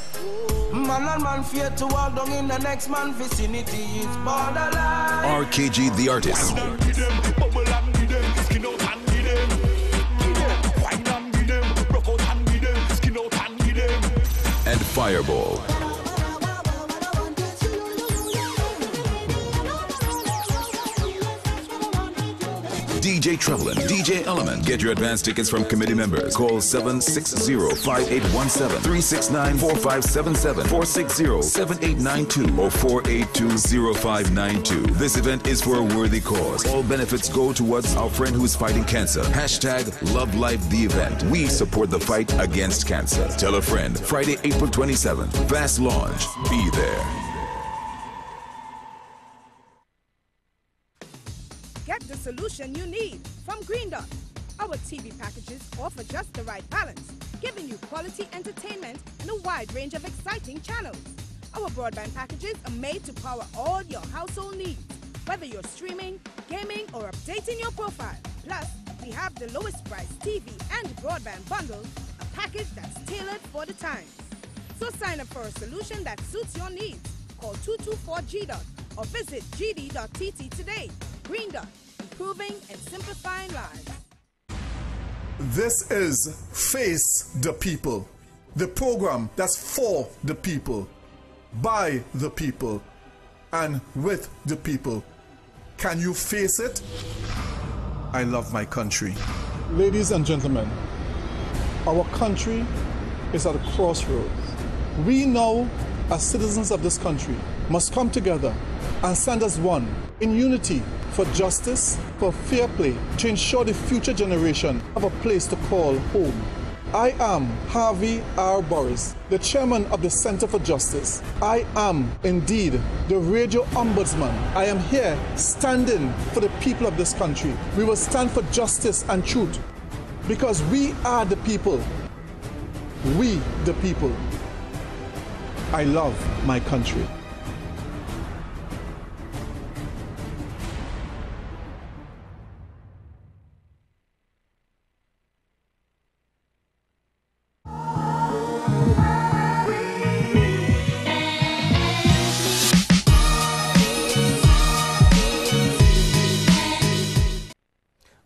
Man and man fear to walk down in the next man vicinity is borderline. RKG the Artist. And Fireball. DJ Trevelyan, DJ Element. Get your advance tickets from committee members. Call 760-5817, 369-4577, 460-7892, or 482-0592. This event is for a worthy cause. All benefits go towards our friend who's fighting cancer. #LoveLife the event. We support the fight against cancer. Tell a friend. Friday, April 27th. Vast Launch. Be there. Get the solution you need from Green Dot. Our TV packages offer just the right balance, giving you quality entertainment and a wide range of exciting channels. Our broadband packages are made to power all your household needs, whether you're streaming, gaming, or updating your profile. Plus, we have the lowest price TV and broadband bundle, a package that's tailored for the times. So sign up for a solution that suits your needs. Call 224-GDOT or visit gd.tt today. Green Dot, improving and simplifying lives. This is Face the People, the program that's for the people, by the people, and with the people. Can you face it? I love my country. Ladies and gentlemen, Our country is at a crossroads. We now, as citizens of this country, must come together and stand as one in unity for justice, for fair play, to ensure the future generation have a place to call home. I am Harvey R. Boris, the chairman of the Center for Justice. I am indeed the radio ombudsman. I am here standing for the people of this country. We will stand for justice and truth because we are the people. We the people. I love my country.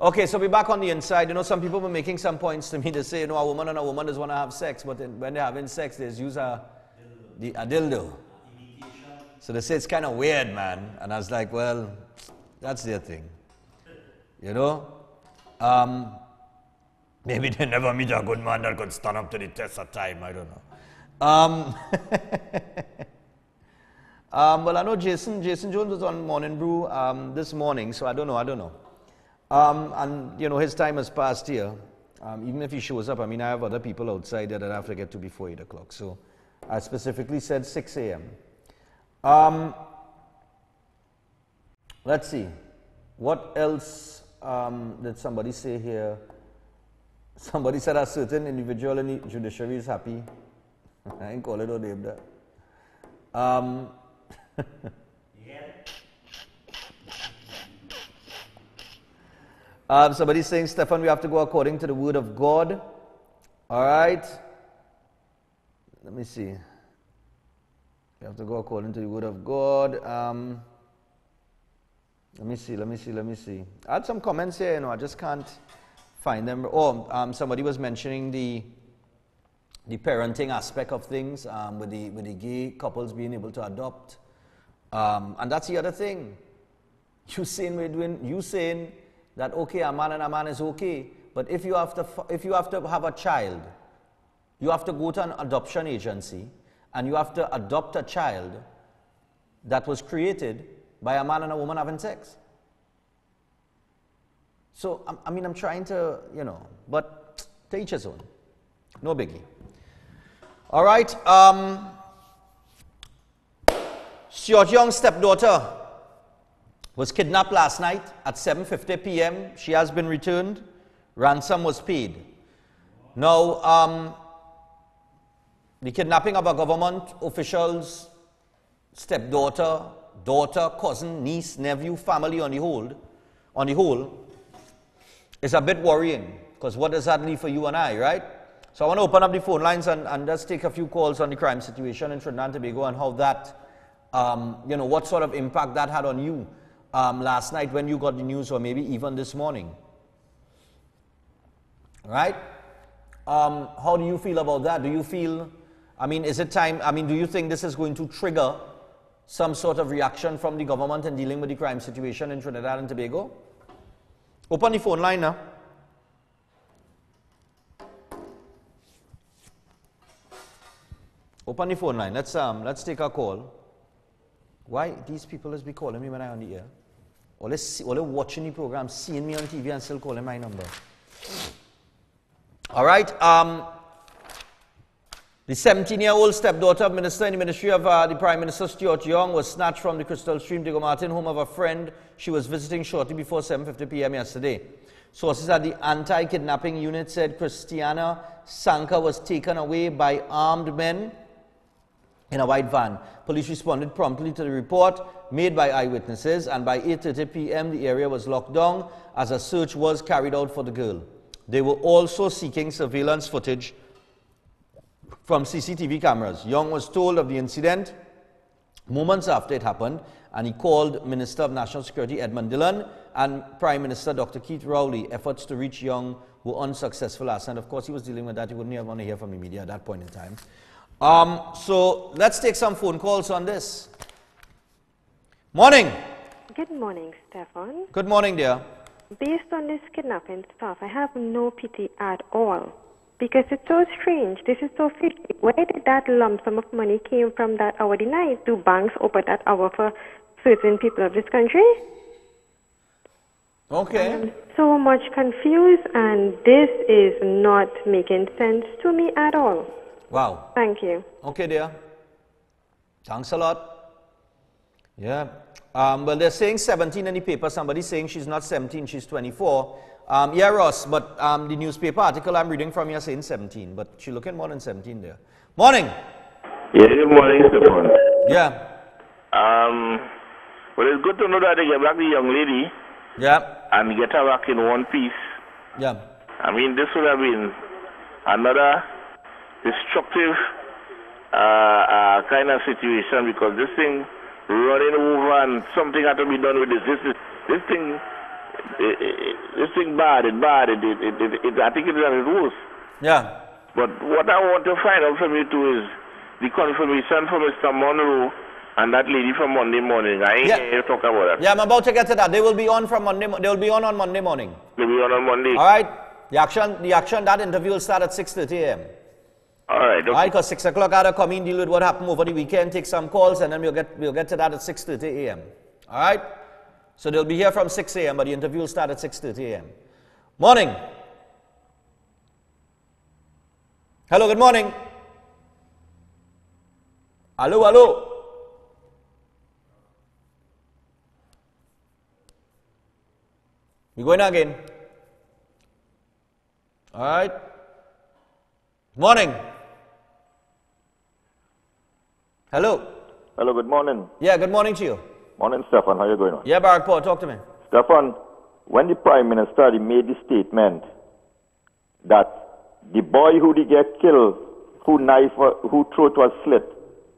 Okay, so we're back on the inside. You know, some people were making some points to me to say, you know, a woman and a woman just want to have sex, but when they're having sex, they use a dildo. So they say it's kind of weird, man. And I was like, well, that's their thing. You know? Maybe they never meet a good man that could stand up to the test of time. I don't know. Well, I know Jason Jones was on Morning Brew this morning, so I don't know. And, you know, his time has passed here. Even if he shows up, I mean, I have other people outside there that I have to get to before 8 o'clock. So I specifically said 6 a.m. Let's see. What else did somebody say here? Somebody said a certain individual in the judiciary is happy. I ain't call it no name there. Somebody's saying, Stephan, we have to go according to the word of God. All right. Let me see. We have to go according to the word of God. Let me see. I had some comments here, you know, I just can't find them. Oh, somebody was mentioning the parenting aspect of things, with the gay couples being able to adopt. And that's the other thing. You saying that, okay, a man and a man is okay, but if you have to have a child, you have to go to an adoption agency and you have to adopt a child that was created by a man and a woman having sex. So, I mean, I'm trying to, you know, but to each his own. No biggie. All right. Stuart Young's stepdaughter was kidnapped last night at 7:50 p.m. She has been returned. Ransom was paid. Now, the kidnapping of a government official's stepdaughter, daughter, cousin, niece, nephew, family on the whole, is a bit worrying, because what does that leave for you and I, right? So I want to open up the phone lines and just take a few calls on the crime situation in Trinidad and Tobago and how that, you know, what sort of impact that had on you last night when you got the news, or maybe even this morning. Right? How do you feel about that? Do you feel, I mean, is it time, I mean, do you think this is going to trigger some sort of reaction from the government in dealing with the crime situation in Trinidad and Tobago? Open the phone line now. Open the phone line. Let's take a call. Why these people be calling me when I'm on the air? Or they're watching the program, seeing me on TV and still calling my number. All right. The 17-year-old stepdaughter of Minister in the Ministry of the Prime Minister, Stuart Young, was snatched from the Crystal Stream, Diego Martin, home of a friend she was visiting shortly before 7:50 p.m. yesterday. Sources at the anti-kidnapping unit said Christiana Sanka was taken away by armed men in a white van. Police responded promptly to the report made by eyewitnesses, and by 8:30 p.m. the area was locked down as a search was carried out for the girl. They were also seeking surveillance footage from CCTV cameras. Young was told of the incident moments after it happened, and he called Minister of National Security Edmund Dillon and Prime Minister Dr. Keith Rowley. Efforts to reach Young were unsuccessful last night. Of course, he was dealing with that. He wouldn't even want to hear from the media at that point in time. So let's take some phone calls on this. Morning. Good morning, Stephan. Good morning, dear. Based on this kidnapping stuff, I have no pity at all Because it's so strange. This is so fishy. Where did that lump sum of money came from that hour denied? Do banks open that hour for certain people of this country? Okay. I'm so much confused, and this is not making sense to me at all. Wow. Thank you. Okay, dear. Thanks a lot. Yeah. Well, they're saying 17 in the paper. Somebody's saying she's not 17, she's 24. Yeah, Ross, but the newspaper article I'm reading from you saying 17, but she's looking more than 17 there. Morning. Yeah, good morning, Stephan. Yeah. Well, it's good to know that they get back the young lady. Yeah. And get her back in one piece. Yeah. I mean, this would have been another destructive kind of situation, because this thing running over and something had to be done with this. This thing bad. I think it is at its worst. Yeah. But what I want to find out from you too is the confirmation from Mr. Monroe and that lady from Monday morning. I ain't hear you talk about that. Yeah, I'm about to get to that. They will be on from Monday. They will be on Monday morning. They'll be on Monday. All right. The action. That interview will start at 6:30 a.m. All right. Okay. All right, because 6 o'clock I come in, deal with what happened over the weekend, take some calls, and then we'll get to that at 6:30 a.m. All right. So they'll be here from 6 a.m., but the interview will start at 6:30 a.m. Morning. Hello. Good morning. Hello. We're going again. All right. Morning. Hello. Hello, good morning. Yeah, good morning to you. Morning, Stephan. How are you going on? Yeah, Barack Paul, talk to me. Stephan, when the Prime Minister made the statement that the boy who did get killed, whose throat was slit,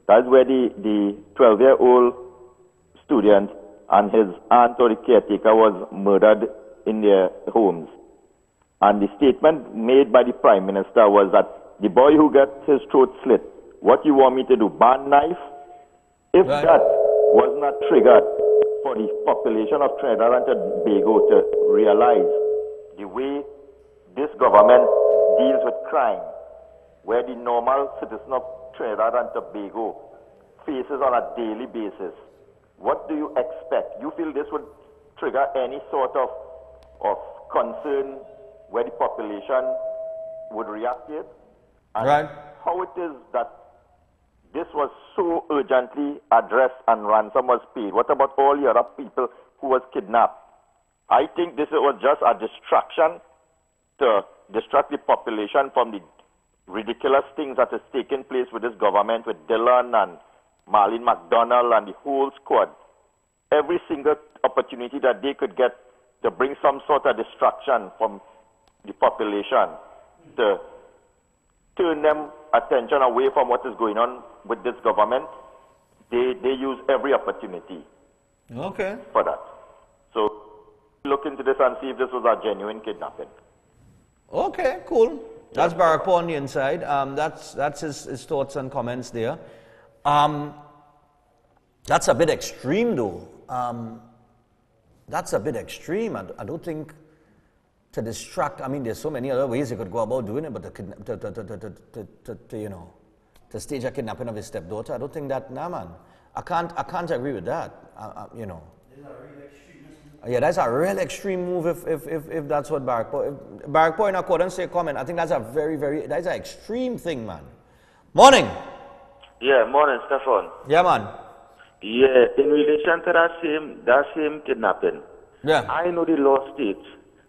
that's where the 12-year-old student and his aunt or the caretaker was murdered in their homes. And the statement made by the Prime Minister was that the boy who got his throat slit, what you want me to do, ban knife? If that was not triggered for the population of Trinidad and Tobago to realize the way this government deals with crime, where the normal citizen of Trinidad and Tobago faces on a daily basis, what do you expect? You feel this would trigger any sort of concern where the population would react to it? And how it is that this was so urgently addressed and ransom was paid? What about all the other people who was kidnapped? I think this was just a distraction to distract the population from the ridiculous things that is taking place with this government, with Dylan and Marlene McDonald and the whole squad. Every single opportunity that they could get to bring some sort of distraction from the population, to turn them attention away from what is going on with this government, they use every opportunity for that. So look into this and see if this was a genuine kidnapping. Okay, cool. That's Barack Paul on the inside. That's his thoughts and comments there. That's a bit extreme, though. That's a bit extreme. I don't think to distract. I mean, there's so many other ways you could go about doing it, but to stage a kidnapping of his stepdaughter, I don't think that. Nah, man, I can't agree with that. Yeah, that's a real extreme move if that's what Barack Paul in accordance to your comment. I think that's an extreme thing, man. Morning. Yeah, morning, Stephan. Yeah, man. Yeah, in relation to that same kidnapping, I know the law states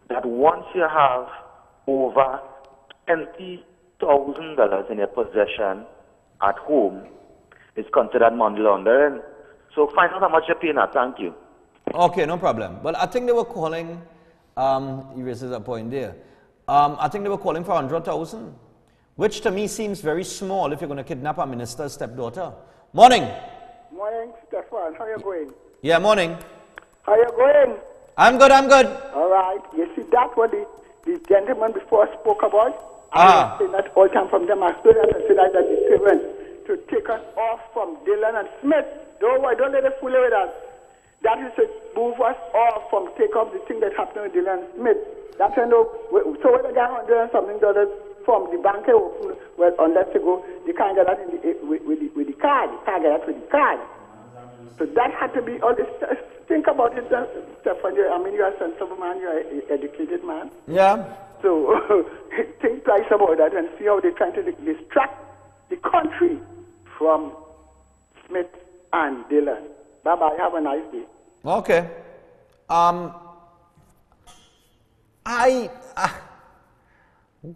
that once you have over $20,000 in your possession at home, it's considered money laundering. So find out how much you're paying now. Thank you. Okay, no problem. Well, I think they were calling, he raises a point there. I think they were calling for 100,000, which to me seems very small if you're going to kidnap a minister's stepdaughter. Morning. Morning, Stephan. How you going? Yeah, morning. How you going? I'm good. All right. You see, that's what the gentleman before spoke about. I say that all time from them. I stood up and said that the servant to take us off from Dylan and Smith. Don't let it fool with us. That is to move us off from take off the thing that happened with Dylan and Smith. That's so when the guy $100 and something from the bank open. Well, unless you go, you can't get that in with the card. You can't get that with the card. So that had to be all this. Think about it, Stephan. I mean, you are a sensible man. You are an educated man. Yeah. So think twice about that and see how they're trying to distract the country from Smith and Dillon. Bye-bye. Have a nice day. Okay.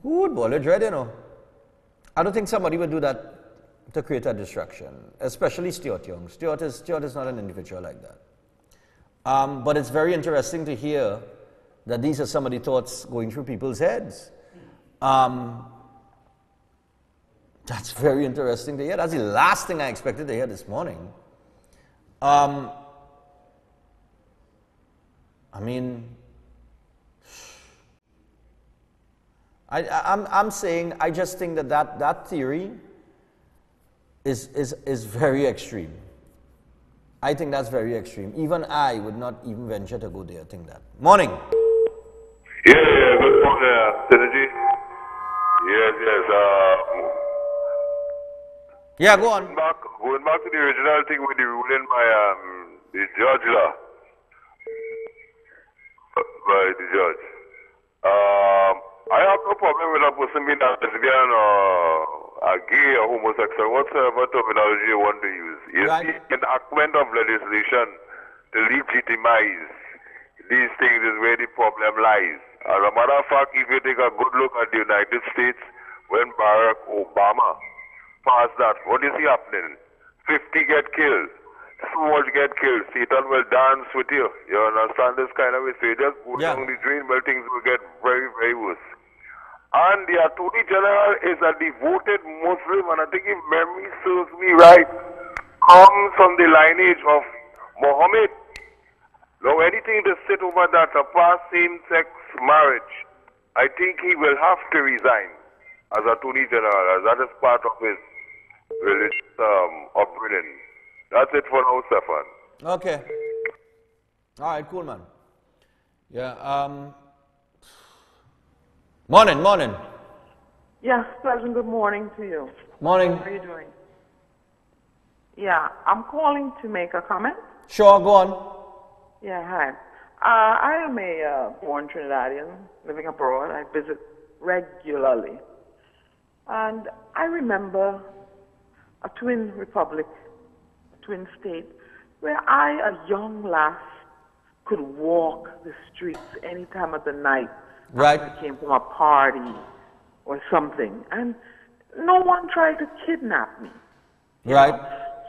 Good ball, dread, you know. I don't think somebody would do that to create a distraction, especially Stuart Young. Stuart is not an individual like that. But it's very interesting to hear that these are some of the thoughts going through people's heads. That's very interesting to hear. That's the last thing I expected to hear this morning. I mean, I'm saying I just think that theory is very extreme. I think that's very extreme. Even I would not even venture to go there. Think that. Morning. Yeah, good morning, Synergy. Yes. Yeah, go on. Going back to the original thing with the ruling by the judge law. By the judge. I have no problem with a person being a lesbian or a gay or homosexual, whatsoever terminology you want to use. It's the enactment of legislation to legitimize these things is where the problem lies. As a matter of fact, if you take a good look at the United States, when Barack Obama passed that, what is happening? 50 get killed. So much get killed. Satan will dance with you. You understand this kind of way? So you just go down the drain, well, things will get very, very worse. And the Attorney General is a devoted Muslim, and I think if memory serves me right, comes from the lineage of Muhammad. Now anything to sit over that, a past same-sex marriage, I think he will have to resign as Attorney General, as that is part of his religious upbringing. That's it for now, Stephan. Okay. All right, cool, man. Yeah, Morning. Yes, pleasant good morning to you. Morning. How are you doing? Yeah, I'm calling to make a comment. Sure, go on. Yeah, hi. I am a born Trinidadian living abroad. I visit regularly. And I remember a twin republic, a twin state, where I, a young lass, could walk the streets any time of the night. Right. I came from a party or something. And no one tried to kidnap me. Right.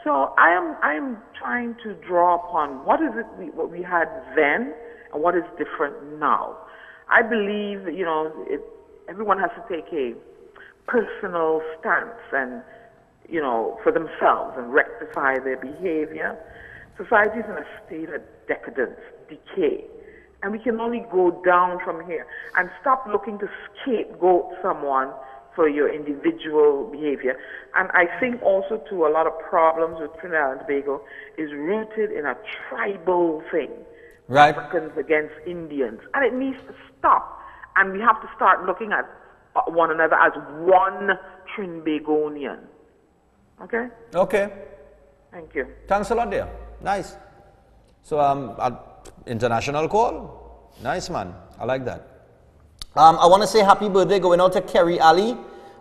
So I am trying to draw upon what is it what we had then and what is different now. I believe, everyone has to take a personal stance and, for themselves and rectify their behavior. Society is in a state of decadence, decay. And we can only go down from here and stop looking to scapegoat someone for your individual behavior. And I think also too a lot of problems with Trinidad and Tobago is rooted in a tribal thing. Right. Africans against Indians. And it needs to stop. And we have to start looking at one another as one Trinbagonian. Okay? Okay. Thank you. Thanks a lot, dear. Nice. So, international call. Nice, man. I like that. I want to say happy birthday going out to Kerry Ali,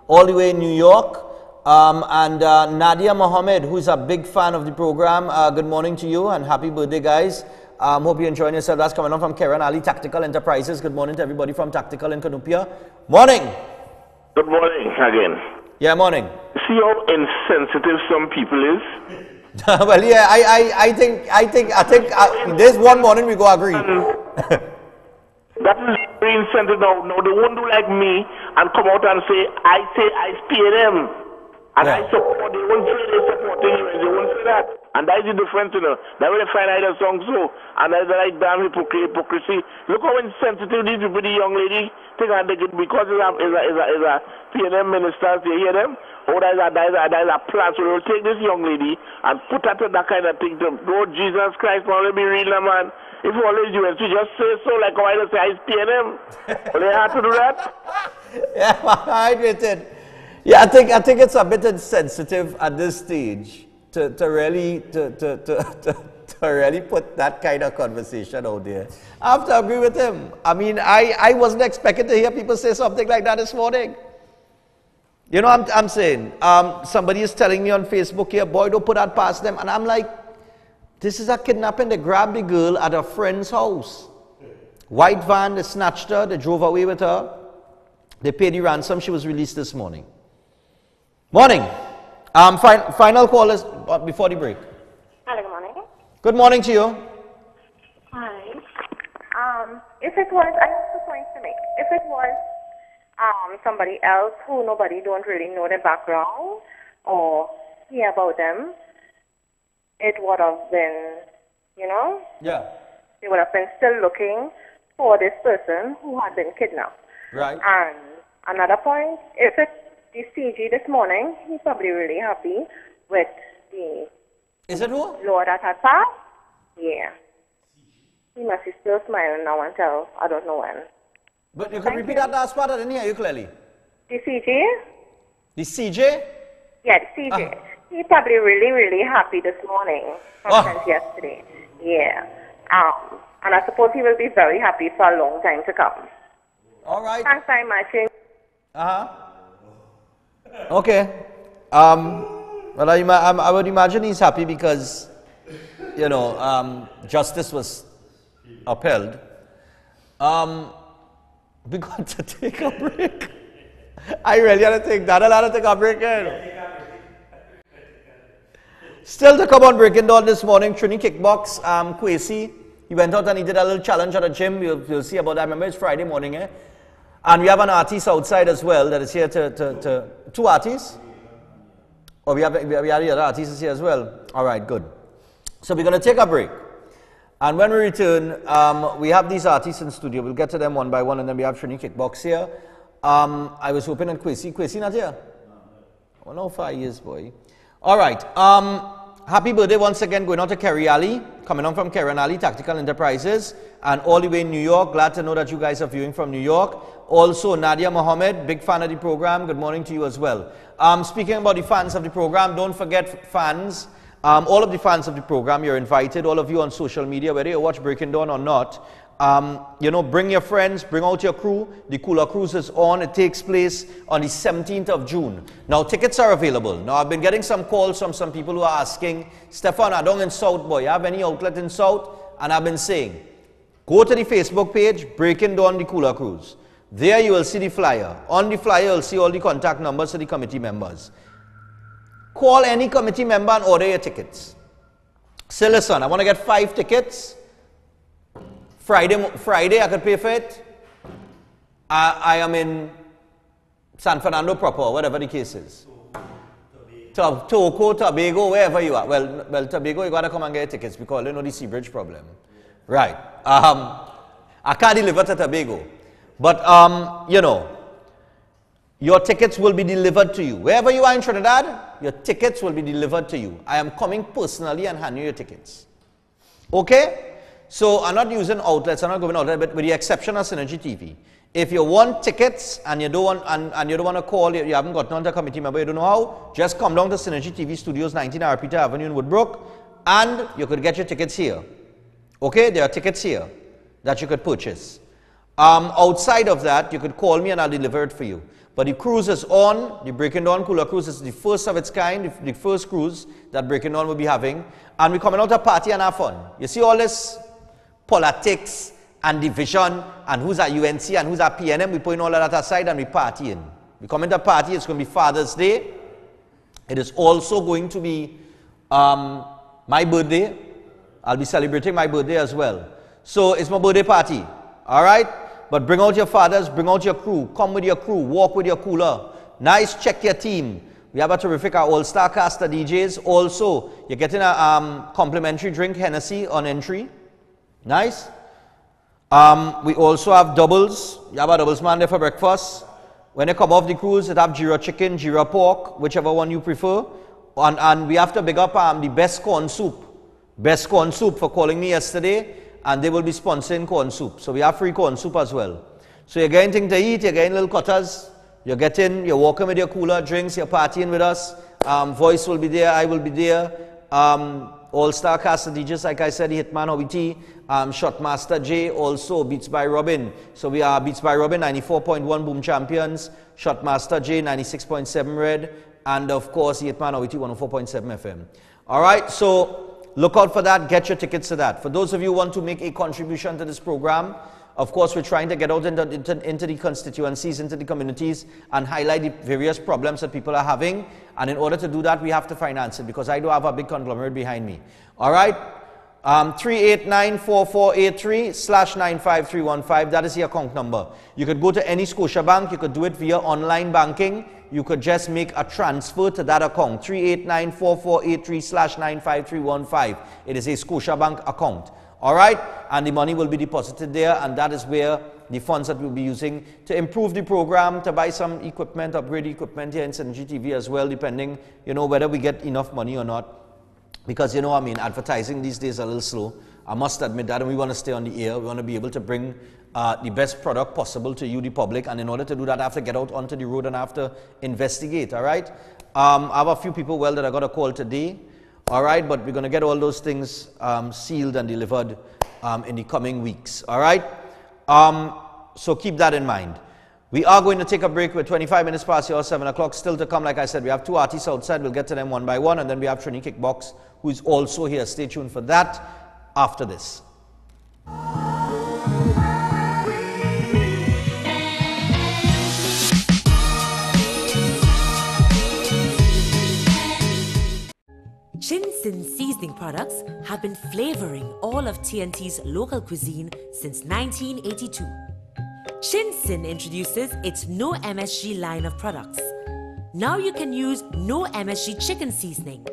all the way in New York. And Nadia Mohammed, who's a big fan of the program. Good morning to you and happy birthday, guys. Hope you're enjoying yourself. That's coming on from Karen Ali, Tactical Enterprises. Good morning to everybody from Tactical in Canupia. Morning. Good morning again. Yeah, morning. See how insensitive some people is? Well, yeah, I think there's one morning we go agree. That is very insensitive now. No, they won't do like me and come out and say I spear them. And I support, they won't say they supporting you, they won't say that. And that is the difference, That way they find out the song so. And that's like damn hypocrisy. Look how insensitive these people, the young lady, think that they can, because is a PNM minister, you hear them? Oh, that is a plan. So they'll take this young lady and put her to that kind of thing. Lord Jesus Christ, man, let me read that, man. If you always do it, you just say so, like how I just say, I PNM. Well, they have to do that. Yeah, all right, Richard. Yeah, I think it's a bit insensitive at this stage to really put that kind of conversation out there. I have to agree with him. I mean, I wasn't expecting to hear people say something like that this morning. You know, I'm saying, somebody is telling me on Facebook here, boy, don't put that past them. And I'm like, this is a kidnapping. They grabbed the girl at a friend's house. White van, they snatched her, they drove away with her. They paid the ransom. She was released this morning. Morning. Final call is before the break. Hello, good morning. Good morning to you. Hi. If it was, I have 2 points to make. If it was somebody else who nobody don't really know their background or hear about them, it would have been, you know, yeah, they would have been still looking for this person who had been kidnapped. Right. And another point, if it's the CG this morning, he's probably really happy with the law that had passed. Yeah. He must be still smiling now until I don't know when. But you can repeat that last part, I didn't hear you clearly. The CJ? The CJ? Yeah, the CJ. He's probably really, really happy this morning since yesterday. Yeah. And I suppose he will be very happy for a long time to come. All right. Thanks very much. Okay. Well, I would imagine he's happy because, you know, justice was upheld. We're going to take a break. I really had to take that. I had to take a break. Still to come on Breaking Dawn this morning, Trini Kickbox, Kwesi. He went out and he did a little challenge at the gym. You'll see about that. Remember, it's Friday morning, eh? And we have an artist outside as well that is here to 2 artists. Or we have the other artists here as well. All right, good. So we're going to take a break. And when we return, we have these artists in studio. We'll get to them one by one, and then we have Trini Kickbox here. I was hoping that Kwesi not here? Oh, no, 5 years, boy. All right. Happy birthday once again going on to Kerry Ali, coming on from Karen Ali, Tactical Enterprises, and all the way in New York. Glad to know that you guys are viewing from New York. Also, Nadia Mohammed, big fan of the program. Good morning to you as well. Speaking about the fans of the program, don't forget fans. All of the fans of the program, you're invited. All of you on social media, whether you watch Breaking Dawn or not, you know, bring your friends, bring out your crew. The Cooler Cruise is on. It takes place on the 17th of June. Now, tickets are available. Now, I've been getting some calls from some people who are asking, Stephan, I don't in South, boy. You have any outlet in South? And I've been saying, go to the Facebook page, Breaking Dawn the Cooler Cruise. There you will see the flyer. On the flyer, you'll see all the contact numbers of the committee members. Call any committee member and order your tickets. Say, listen, I want to get 5 tickets. Friday, I could pay for it. I am in San Fernando proper, whatever the case is. Tobago, wherever you are. Well, Tobago, you got to come and get your tickets because you know the Seabridge problem. Right. I can't deliver to Tobago. But, you know, your tickets will be delivered to you. Wherever you are in Trinidad, your tickets will be delivered to you. I am coming personally and handing you your tickets. Okay? So I'm not using outlets, I'm not going outlets, but with the exception of Synergy TV. If you want tickets and you don't want and you don't want to call, you haven't gotten on to a committee member, you don't know how, just come down to Synergy TV Studios, 19 Arpita Avenue in Woodbrook, and you could get your tickets here. Okay? There are tickets here that you could purchase. Outside of that, you could call me and I'll deliver it for you. But the cruise is on. The Breaking Dawn Cooler Cruise is the first of its kind, the first cruise that Breaking Dawn will be having. And we're coming out to party and have fun. You see all this politics and division and who's at UNC and who's at PNM, we're putting all of that aside and we're partying. We're coming to party. It's going to be Father's Day. It is also going to be my birthday. I'll be celebrating my birthday as well. So it's my birthday party. All right? But bring out your fathers, bring out your crew, come with your crew, walk with your cooler. Nice, check your team. We have a terrific all-star cast of DJs. Also, you're getting a complimentary drink, Hennessy, on entry. Nice. We also have doubles. You have a doubles man there for breakfast. When you come off the cruise, it have Jira chicken, Jira pork, whichever one you prefer. And we have to big up the best corn soup. Best corn soup for calling me yesterday. And they will be sponsoring corn soup. So we have free corn soup as well. So you're getting things to eat, you're getting little cutters, you're walking with your cooler, drinks, you're partying with us. Voice will be there, I will be there. All-star cast of DJs, like I said, Hitman Hobby T, Shotmaster J, also Beats by Robin. So we are Beats by Robin, 94.1 Boom Champions, Shotmaster J, 96.7 Red, and of course Hitman Hobby T, 104.7 FM. Alright, so look out for that, get your tickets to that. For those of you who want to make a contribution to this program, of course, we're trying to get out into the constituencies, into the communities, and highlight the various problems that people are having. And in order to do that, we have to finance it, because I do have a big conglomerate behind me. All right? 389-4483/95315. That is the account number. You could go to any Scotiabank. You could do it via online banking. You could just make a transfer to that account. 389-4483/95315. It is a Scotiabank account. All right, and the money will be deposited there, and that is where the funds that we'll be using to improve the program, to buy some equipment, upgrade equipment here in Synergy TV as well, depending, whether we get enough money or not. Because, advertising these days is a little slow. I must admit that, and we want to stay on the air. We want to be able to bring the best product possible to you, the public, and in order to do that, I have to get out onto the road and I have to investigate, all right? I have a few people, that I got a call today. All right, but we're going to get all those things sealed and delivered in the coming weeks. All right? So keep that in mind. We are going to take a break. We're 25 minutes past your 7 o'clock. Still to come, like I said, we have 2 artists outside. We'll get to them one by one. And then we have Trini Kickbox, who is also here. Stay tuned for that after this. Chin-Sin seasoning products have been flavoring all of TNT's local cuisine since 1982. Chin-Sin introduces its No MSG line of products. Now you can use No MSG chicken seasoning,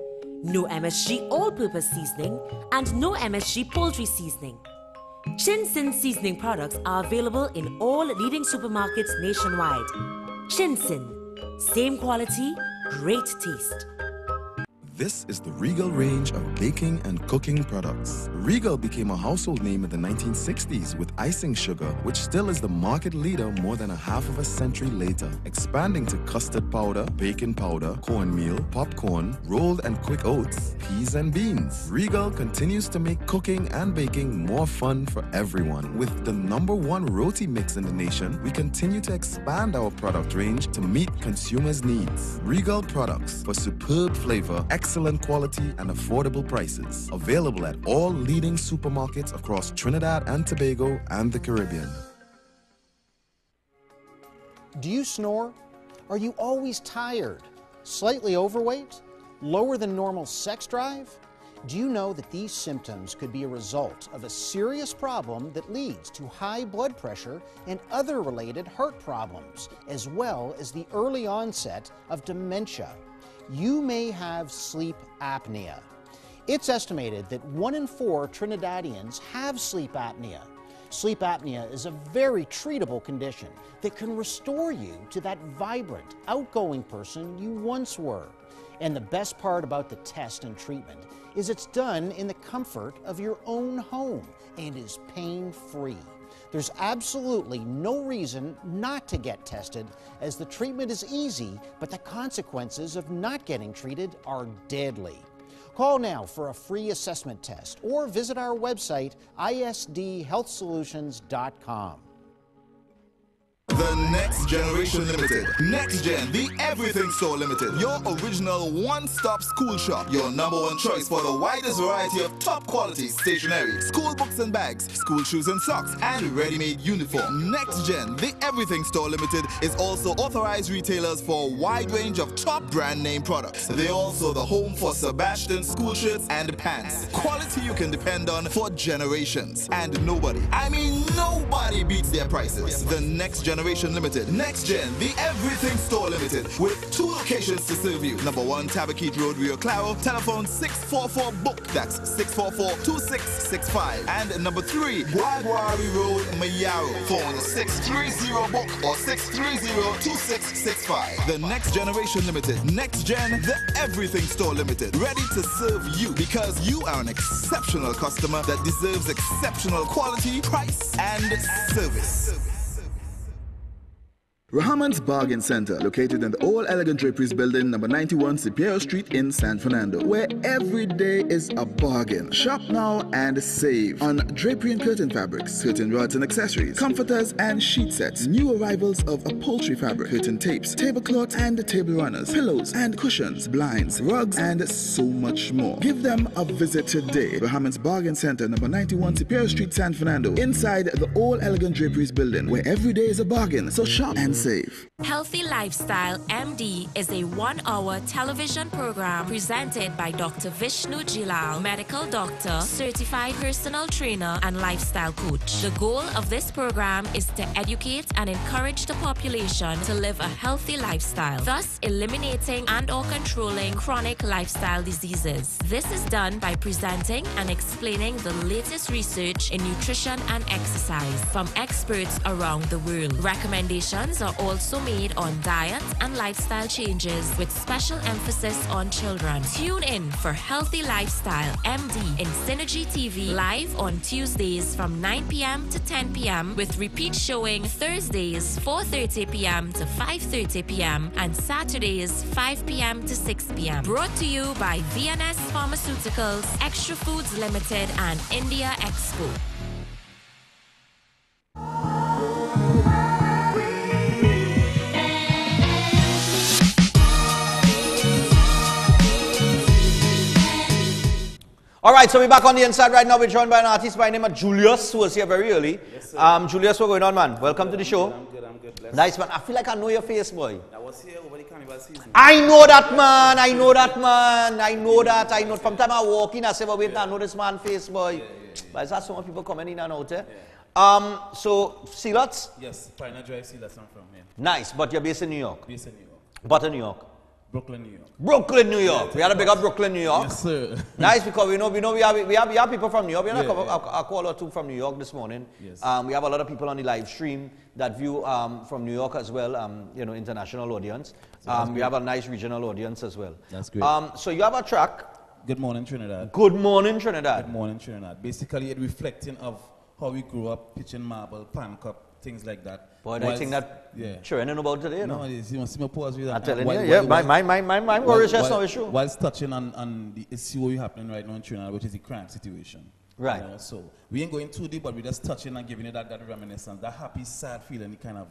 No MSG all-purpose seasoning, and No MSG poultry seasoning. Chin-Sin seasoning products are available in all leading supermarkets nationwide. Chin-Sin, same quality, great taste. This is the Regal range of baking and cooking products. Regal became a household name in the 1960s with icing sugar, which still is the market leader more than a half of a century later, expanding to custard powder, baking powder, cornmeal, popcorn, rolled and quick oats, peas and beans. Regal continues to make cooking and baking more fun for everyone. With the #1 roti mix in the nation, we continue to expand our product range to meet consumers' needs. Regal products for superb flavor, excellent quality and affordable prices. Available at all leading supermarkets across Trinidad and Tobago and the Caribbean. Do you snore? Are you always tired? Slightly overweight? Lower than normal sex drive? Do you know that these symptoms could be a result of a serious problem that leads to high blood pressure and other related heart problems, as well as the early onset of dementia? You may have sleep apnea. It's estimated that 1 in 4 Trinidadians have sleep apnea. Sleep apnea is a very treatable condition that can restore you to that vibrant, outgoing person you once were. And the best part about the test and treatment is it's done in the comfort of your own home and is pain-free. There's absolutely no reason not to get tested, as the treatment is easy, but the consequences of not getting treated are deadly. Call now for a free assessment test or visit our website, isdhealthsolutions.com. The Next Generation Limited. Next Gen, the Everything Store Limited. Your original one-stop school shop. Your #1 choice for the widest variety of top quality stationery, school books and bags, school shoes and socks, and ready-made uniform. Next Gen, the Everything Store Limited is also authorized retailers for a wide range of top brand name products. They're also the home for Sebastian school shirts and pants. Quality you can depend on for generations. And nobody, I mean nobody beats their prices. The Next Generation Limited. Next Gen, the Everything Store Limited, with 2 locations to serve you. #1, Tabaquite Road, Rio Claro. Telephone 644-BOOK. That's 644-2665. And #3, Guaguari Road, Mayaro. Phone 630-BOOK or 630-2665. The Next Generation Limited. Next Gen, the Everything Store Limited. Ready to serve you because you are an exceptional customer that deserves exceptional quality, price, and service. Rahaman's Bargain Center, located in the Old Elegant Draperies Building, number 91 Superior Street in San Fernando, where every day is a bargain. Shop now and save on drapery and curtain fabrics, curtain rods and accessories, comforters and sheet sets, new arrivals of upholstery fabric, curtain tapes, tablecloths and table runners, pillows and cushions, blinds, rugs, and so much more. Give them a visit today. Rahaman's Bargain Center, number 91 Superior Street, San Fernando, inside the Old Elegant Draperies Building, where every day is a bargain. So shop and save. Healthy Lifestyle MD is a 1-hour television program presented by Dr. Vishnu Jilal, medical doctor, certified personal trainer, and lifestyle coach. The goal of this program is to educate and encourage the population to live a healthy lifestyle, thus eliminating and/or controlling chronic lifestyle diseases. This is done by presenting and explaining the latest research in nutrition and exercise from experts around the world. Recommendations are also made on diet and lifestyle changes with special emphasis on children. Tune in for Healthy Lifestyle MD in Synergy TV live on Tuesdays from 9 p.m. to 10 p.m. with repeat showing Thursdays 4:30 p.m. to 5:30 p.m. and Saturdays 5 p.m. to 6 p.m. Brought to you by VNS Pharmaceuticals, Extra Foods Limited, and India Expo. All right, so we're back on the inside right now. We're joined by an artist by the name of Julius, who was here very early. Yes, sir. Julius, what's going on, man? Welcome to the show. I'm good. Bless. Nice, man. I feel like I know your face, boy. I was here over the carnival season. I know that, man. I know that. From the time I walk in, I say, well, wait, I know this man's face, boy. Yeah. But it's not so much people coming in and out, eh? Yeah. So, Sealots? Yes, Pioneer Drive, Sealots, I'm from here. Nice, but you're based in New York? Based in New York. But in New York? Brooklyn, New York. Brooklyn, New York. Yeah, we had a big up Brooklyn, New York. Yes, sir. Nice, because we have people from New York. We had a call or two from New York this morning. Yes. We have a lot of people on the live stream that view from New York as well. International audience. We have a nice regional audience as well. That's great. So you have a track. Good morning, Trinidad. Good morning, Trinidad. Good morning, Trinidad. Basically, it's reflecting of how we grew up, pitching marble, pan cup, things like that. Boy, I think that children know about today, No, you see my pause with that. I'm telling you, my worry is just no issue. Whilst touching on the issue happening right now in Trinidad, which is the crime situation. Right. So we ain't going too deep, but we're just touching and giving it that reminiscence, that happy, sad feeling the kind of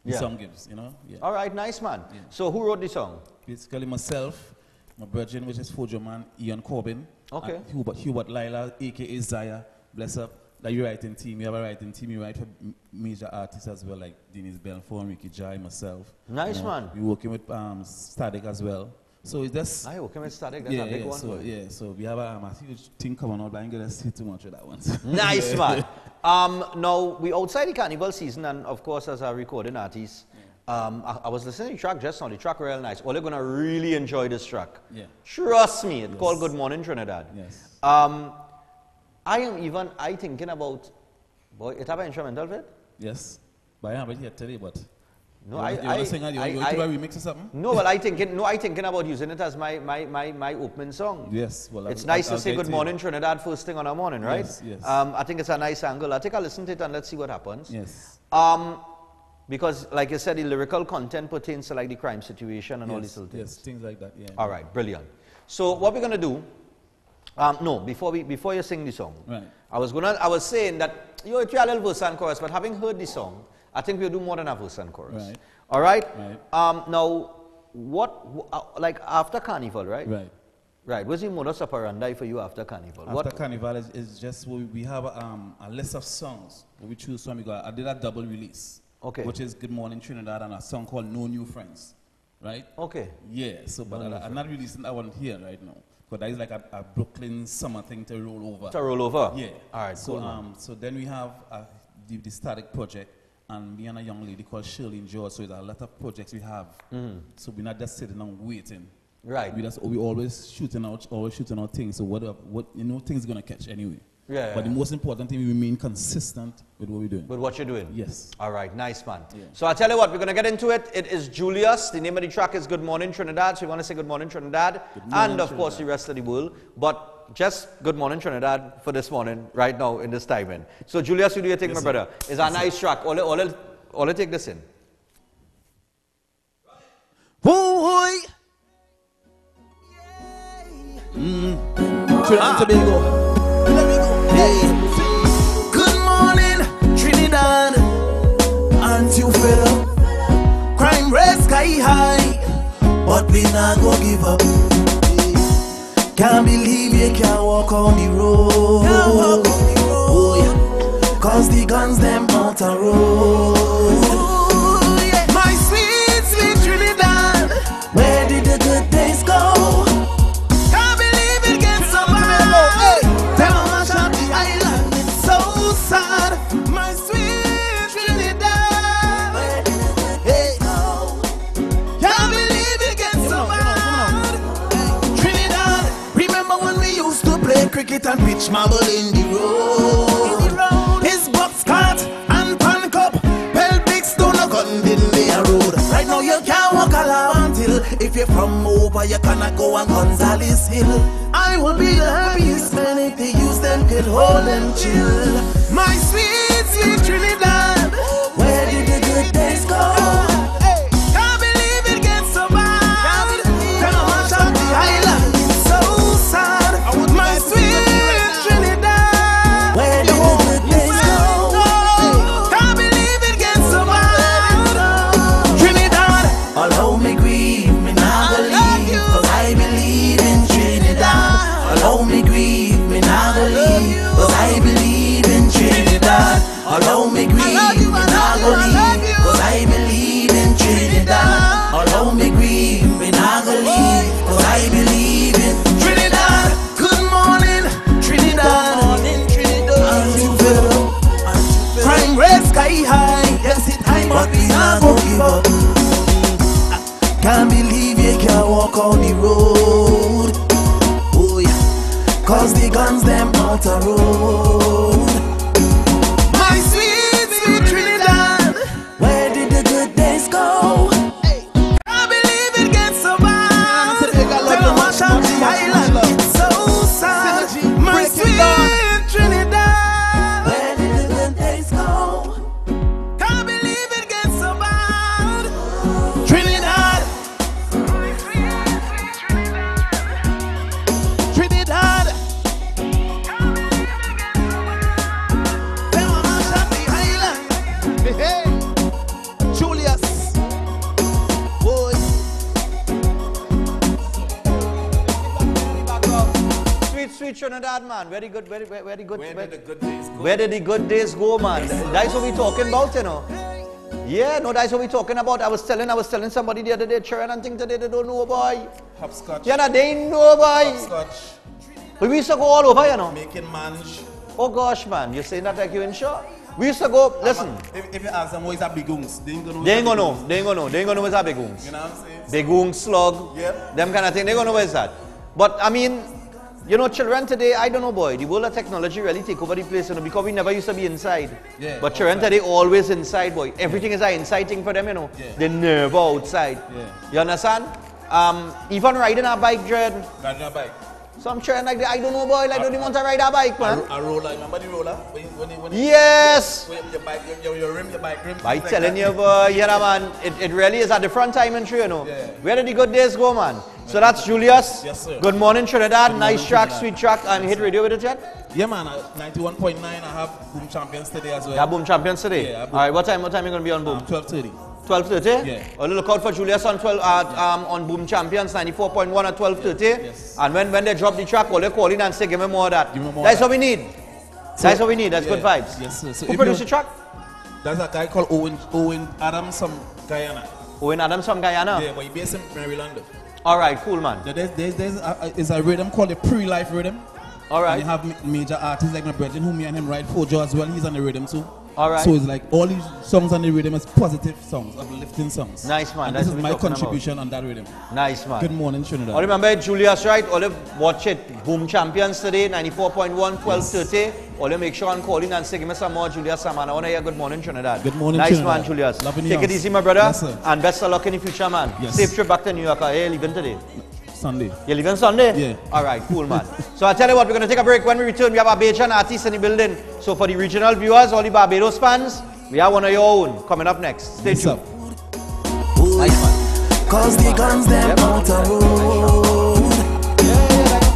the song gives, Yeah. All right, nice, man. Yeah. So who wrote the song? Basically myself, my virgin, which is Fojo man, Ian Corbin. Okay. Hubert Lila, a.k.a. Zaya, bless up. That you writing team, you have a writing team, you write for major artists as well, like Denise Belfort, Ricky Jai, myself. Nice, man. We're working with Static as well. So it's just... I working with Static, that's a big one. So we have a huge thing coming out, but I ain't going to say too much of that one. Nice, man. Now, we outside the carnival season, and of course, as a recording artist, I was listening to the track just now. The track real nice. Well, they're going to really enjoy this track. Yeah. Trust me. It's called Good Morning Trinidad. Yes. I thinking about, boy, it have an instrumental for it? Yes. But I haven't yet today, but... No, you want to sing it? You want to remix or something? No, well, I thinking about using it as my opening song. Yes. Well, it's nice to say Good Morning Trinidad first thing on a morning, right? Yes. I think it's a nice angle. I'll take a listen to it and let's see what happens. Yes. Because, like you said, the lyrical content pertains to like the crime situation and all these little things. Yes, things like that, yeah. All right, brilliant. So what we're gonna do? Before you sing the song, right. I was saying that you have a little verse and chorus, but having heard the song, I think we'll do more than a verse and chorus. Right. All right. Right. Now, like after Carnival, right? Right. Right. What's the modus operandi for you after Carnival? After Carnival is just we have a list of songs. We choose some. I did a double release. Okay. Which is Good Morning Trinidad and a song called No New Friends. Right? Okay. Yeah. So, but I'm not releasing that one here right now. But that is like a Brooklyn summer thing to roll over. To roll over? Yeah. All right, so, cool. So then we have the Static project, and me and a young lady called Shirley George. So there's a lot of projects we have. So we're not just sitting and waiting. Right. We always shooting out things. So what things gonna catch anyway. Yeah. But the most important thing, we remain consistent with what we're doing. With what you're doing? Yes. All right, nice, man. Yeah. So I'll tell you what, we're going to get into it. It is Julius. The name of the track is Good Morning Trinidad. So we want to say Good Morning Trinidad. And of course the rest of the world. But just Good Morning Trinidad for this morning, right now, in this timing. So Julius, who do you think, my brother? It's a nice track. All take this in. Ooh, Trinidad and Tobago. Let me go. Hey. Good morning, Trinidad and you Phillip. Crime rate sky high, but we not go give up. Can't believe you can't walk on the road. Oh, yeah. Cause the guns them out the road. Ooh, yeah. My sweet, sweet Trinidad, where did the good days go? Can't believe it gets so bad. They mash up the island, it's so sad. My sweet Trinidad, where did the good days go? Can't believe it gets so bad. Trinidad, remember when we used to play cricket and pitch marble in the road? His box cart and pan cup, bell big stone a gun didn't lay a road. Right now you can't walk along until if you're from over you cannot go on Gonzales Hill. I would be the happiest man if the youth them could hold and chill. My sweet, sweet Trinidad, where did the good days go? Can't believe it gets so bad. Can't wash up the island, it's so sad. My sweet Trinidad, where did the good days go? Can't believe it gets so bad. Trinidad, allow me grieve, me not believe, cause I believe in Trinidad. Allow me grieve, me not believe, cause I believe in Trinidad. Allow me grieve, me not believe, cause I believe in Trinidad. Allow me grieve, me not believe, cause I believe in Trinidad. Good morning, Trinidad. And you Phillip. Crime rate sky high, yes it high, but we not go give up. Can't believe you can't walk on the road. Oh yeah, cause the guns them out the road. My sweet, sweet Trinidad, where did the good days go? Can't believe it gets so bad. They mash up the island, it's so sad. My sweet Trinidad, where did the good days go? Can't believe it gets so bad. Trinidad, Trinidad, they mash up the island. Hey, Julius, boy. Sweet, sweet Trinidad, man. Very good, very good. Where did the good days go? Where did the good days go, man? That's what we talking about, you know. Yeah, no, that's what we talking about. I was telling somebody the other day, children and things today they don't know, boy. Hopscotch. Yeah, they know, boy. Hopscotch. We used to go all over, you know. Making mange. Oh gosh, man, you're saying that like you in sure? We used to go, listen. If you ask them what is a begoons, they ain't gonna know. They ain't gonna know. They ain't gonna know. They ain't gonna know what's a begoons. You know what I'm saying? Begoons, slug, Yep. them kind of thing. They gonna know what's that. But I mean, you know, children today, I don't know, boy. The world of technology really take over the place, you know, because we never used to be inside. Yeah, but children today always inside, boy. Everything is an inside thing for them, you know. Yeah. They never outside. Yeah. You understand? Even riding a bike, Dread. Riding a bike. Some children like that, I don't know, boy. Like, don't even want to ride a bike, man. A roller, remember the roller? When Yes! your bike, your rim, your bike rim. By telling you, boy, yeah, man, it really is at the front time and true, you know. Yeah. Where did the good days go, man? So that's Julius. Yes, sir. Good morning, Trinidad. Good Nice morning, track, Trinidad. sweet track, and hit radio with it yet? Yeah, man. 91.9. I have Boom Champions today as well. Yeah, Boom Champions today. Yeah, All right, what time are you going to be on Boom? 12:30. 12:30? Yeah. Well, look out for Julius on on Boom Champions 94.1 at 12:30. Yes. And when they drop the track, all they call in and say, give me more of that. Give me more That's of what we need. That's what we need. That's good vibes. Yes, sir. So Who if produced you- the track? There's a guy called Owen Adams from Guyana. Owen Adams from Guyana? Yeah, but he's based in Maryland. All right, cool, man. There's a rhythm called the pre-life rhythm. All right. And you have major artists like my brother, who me and him write Fojo as well. He's on the rhythm too. All right. So it's like all these songs on the rhythm is positive songs, uplifting songs. Nice, man. And That's this is what my we're talking contribution on that rhythm. Nice, man. Good morning, Trinidad. I remember Julius, right? All watch it. Boom Champions today, 94.1, 12:30. All make sure and call in and say, give me some more, Julius, man. I want to hear good morning, Trinidad. Good morning, nice, Trinidad. man, Julius. Loving Take yours. it easy, my brother. Yes, sir. And best of luck in the future, man. Yes. Safe trip back to New York. Are you leaving today? Sunday. You're leaving Sunday? Yeah. All right, cool, man. So I tell you what, we're going to take a break. When we return, we have a Bajan artist in the building. So for the regional viewers, all the Barbados fans, we have one of your own coming up next. Stay tuned. Nice, man. cause the guns them out a road.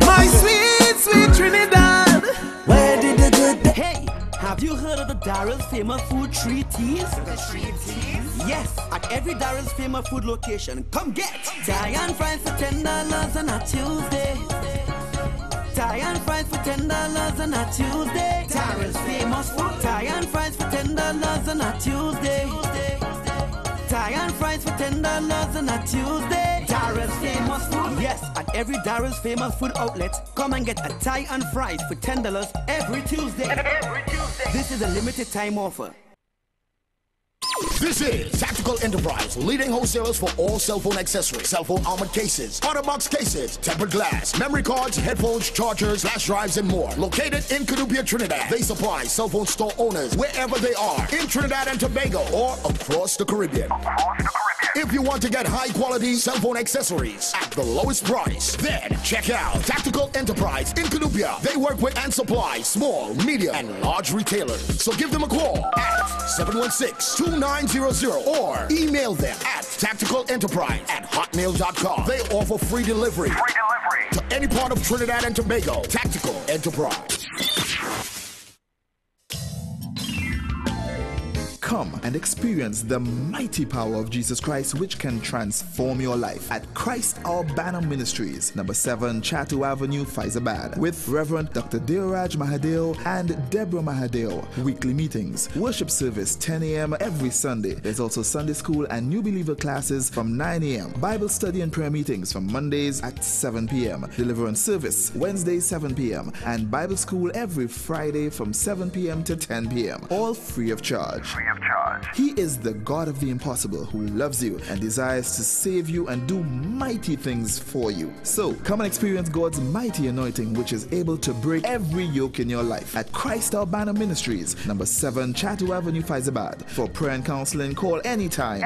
My sweet, sweet Trinidad, where did the good... Hey, have you heard of the Daryl's famous food 3 T's? The 3 T's? Yes, at every Daryl's famous food location, come get Thai and fries for $10 on a Tuesday. Thai and fries for $10 on a Tuesday. Daryl's famous food. Thai and fries for $10 on a Tuesday. Thai and fries for $10 on a Tuesday. Daryl's famous food. Yes, at every Daryl's famous food outlet, come and get a Thai and fries for $10 every Tuesday. Every Tuesday. This is a limited time offer. This is Tactical Enterprise, leading wholesalers for all cell phone accessories, cell phone armored cases, auto box cases, tempered glass, memory cards, headphones, chargers, flash drives, and more. Located in Canubia, Trinidad, they supply cell phone store owners wherever they are, in Trinidad and Tobago or across the Caribbean. If you want to get high quality cell phone accessories at the lowest price, then check out Tactical Enterprise in Canubia. They work with and supply small, medium, and large retailers. So give them a call at 716-2900 or email them at tacticalenterprise@hotmail.com. They offer free delivery to any part of Trinidad and Tobago. Tactical Enterprise. Come and experience the mighty power of Jesus Christ, which can transform your life at Christ Our Banner Ministries, number 7 Chatu Avenue, Faizabad, with Reverend Dr. Deoraj Mahadeo and Deborah Mahadeo. Weekly meetings, worship service 10 a.m. every Sunday. There's also Sunday school and new believer classes from 9 a.m. Bible study and prayer meetings from Mondays at 7 p.m. Deliverance service Wednesdays 7 p.m. and Bible school every Friday from 7 p.m. to 10 p.m. All free of charge. He is the God of the impossible who loves you and desires to save you and do mighty things for you. So come and experience God's mighty anointing, which is able to break every yoke in your life at Christ Our Banner Ministries, number 7 Chatu Avenue, Faizabad. For prayer and counseling, call anytime.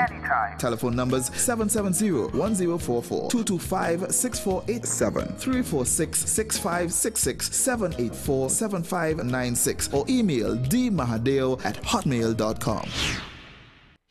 Telephone numbers 770-1044, 225-6487, 346-6566, 784-7596, or email dmahadeo@hotmail.com.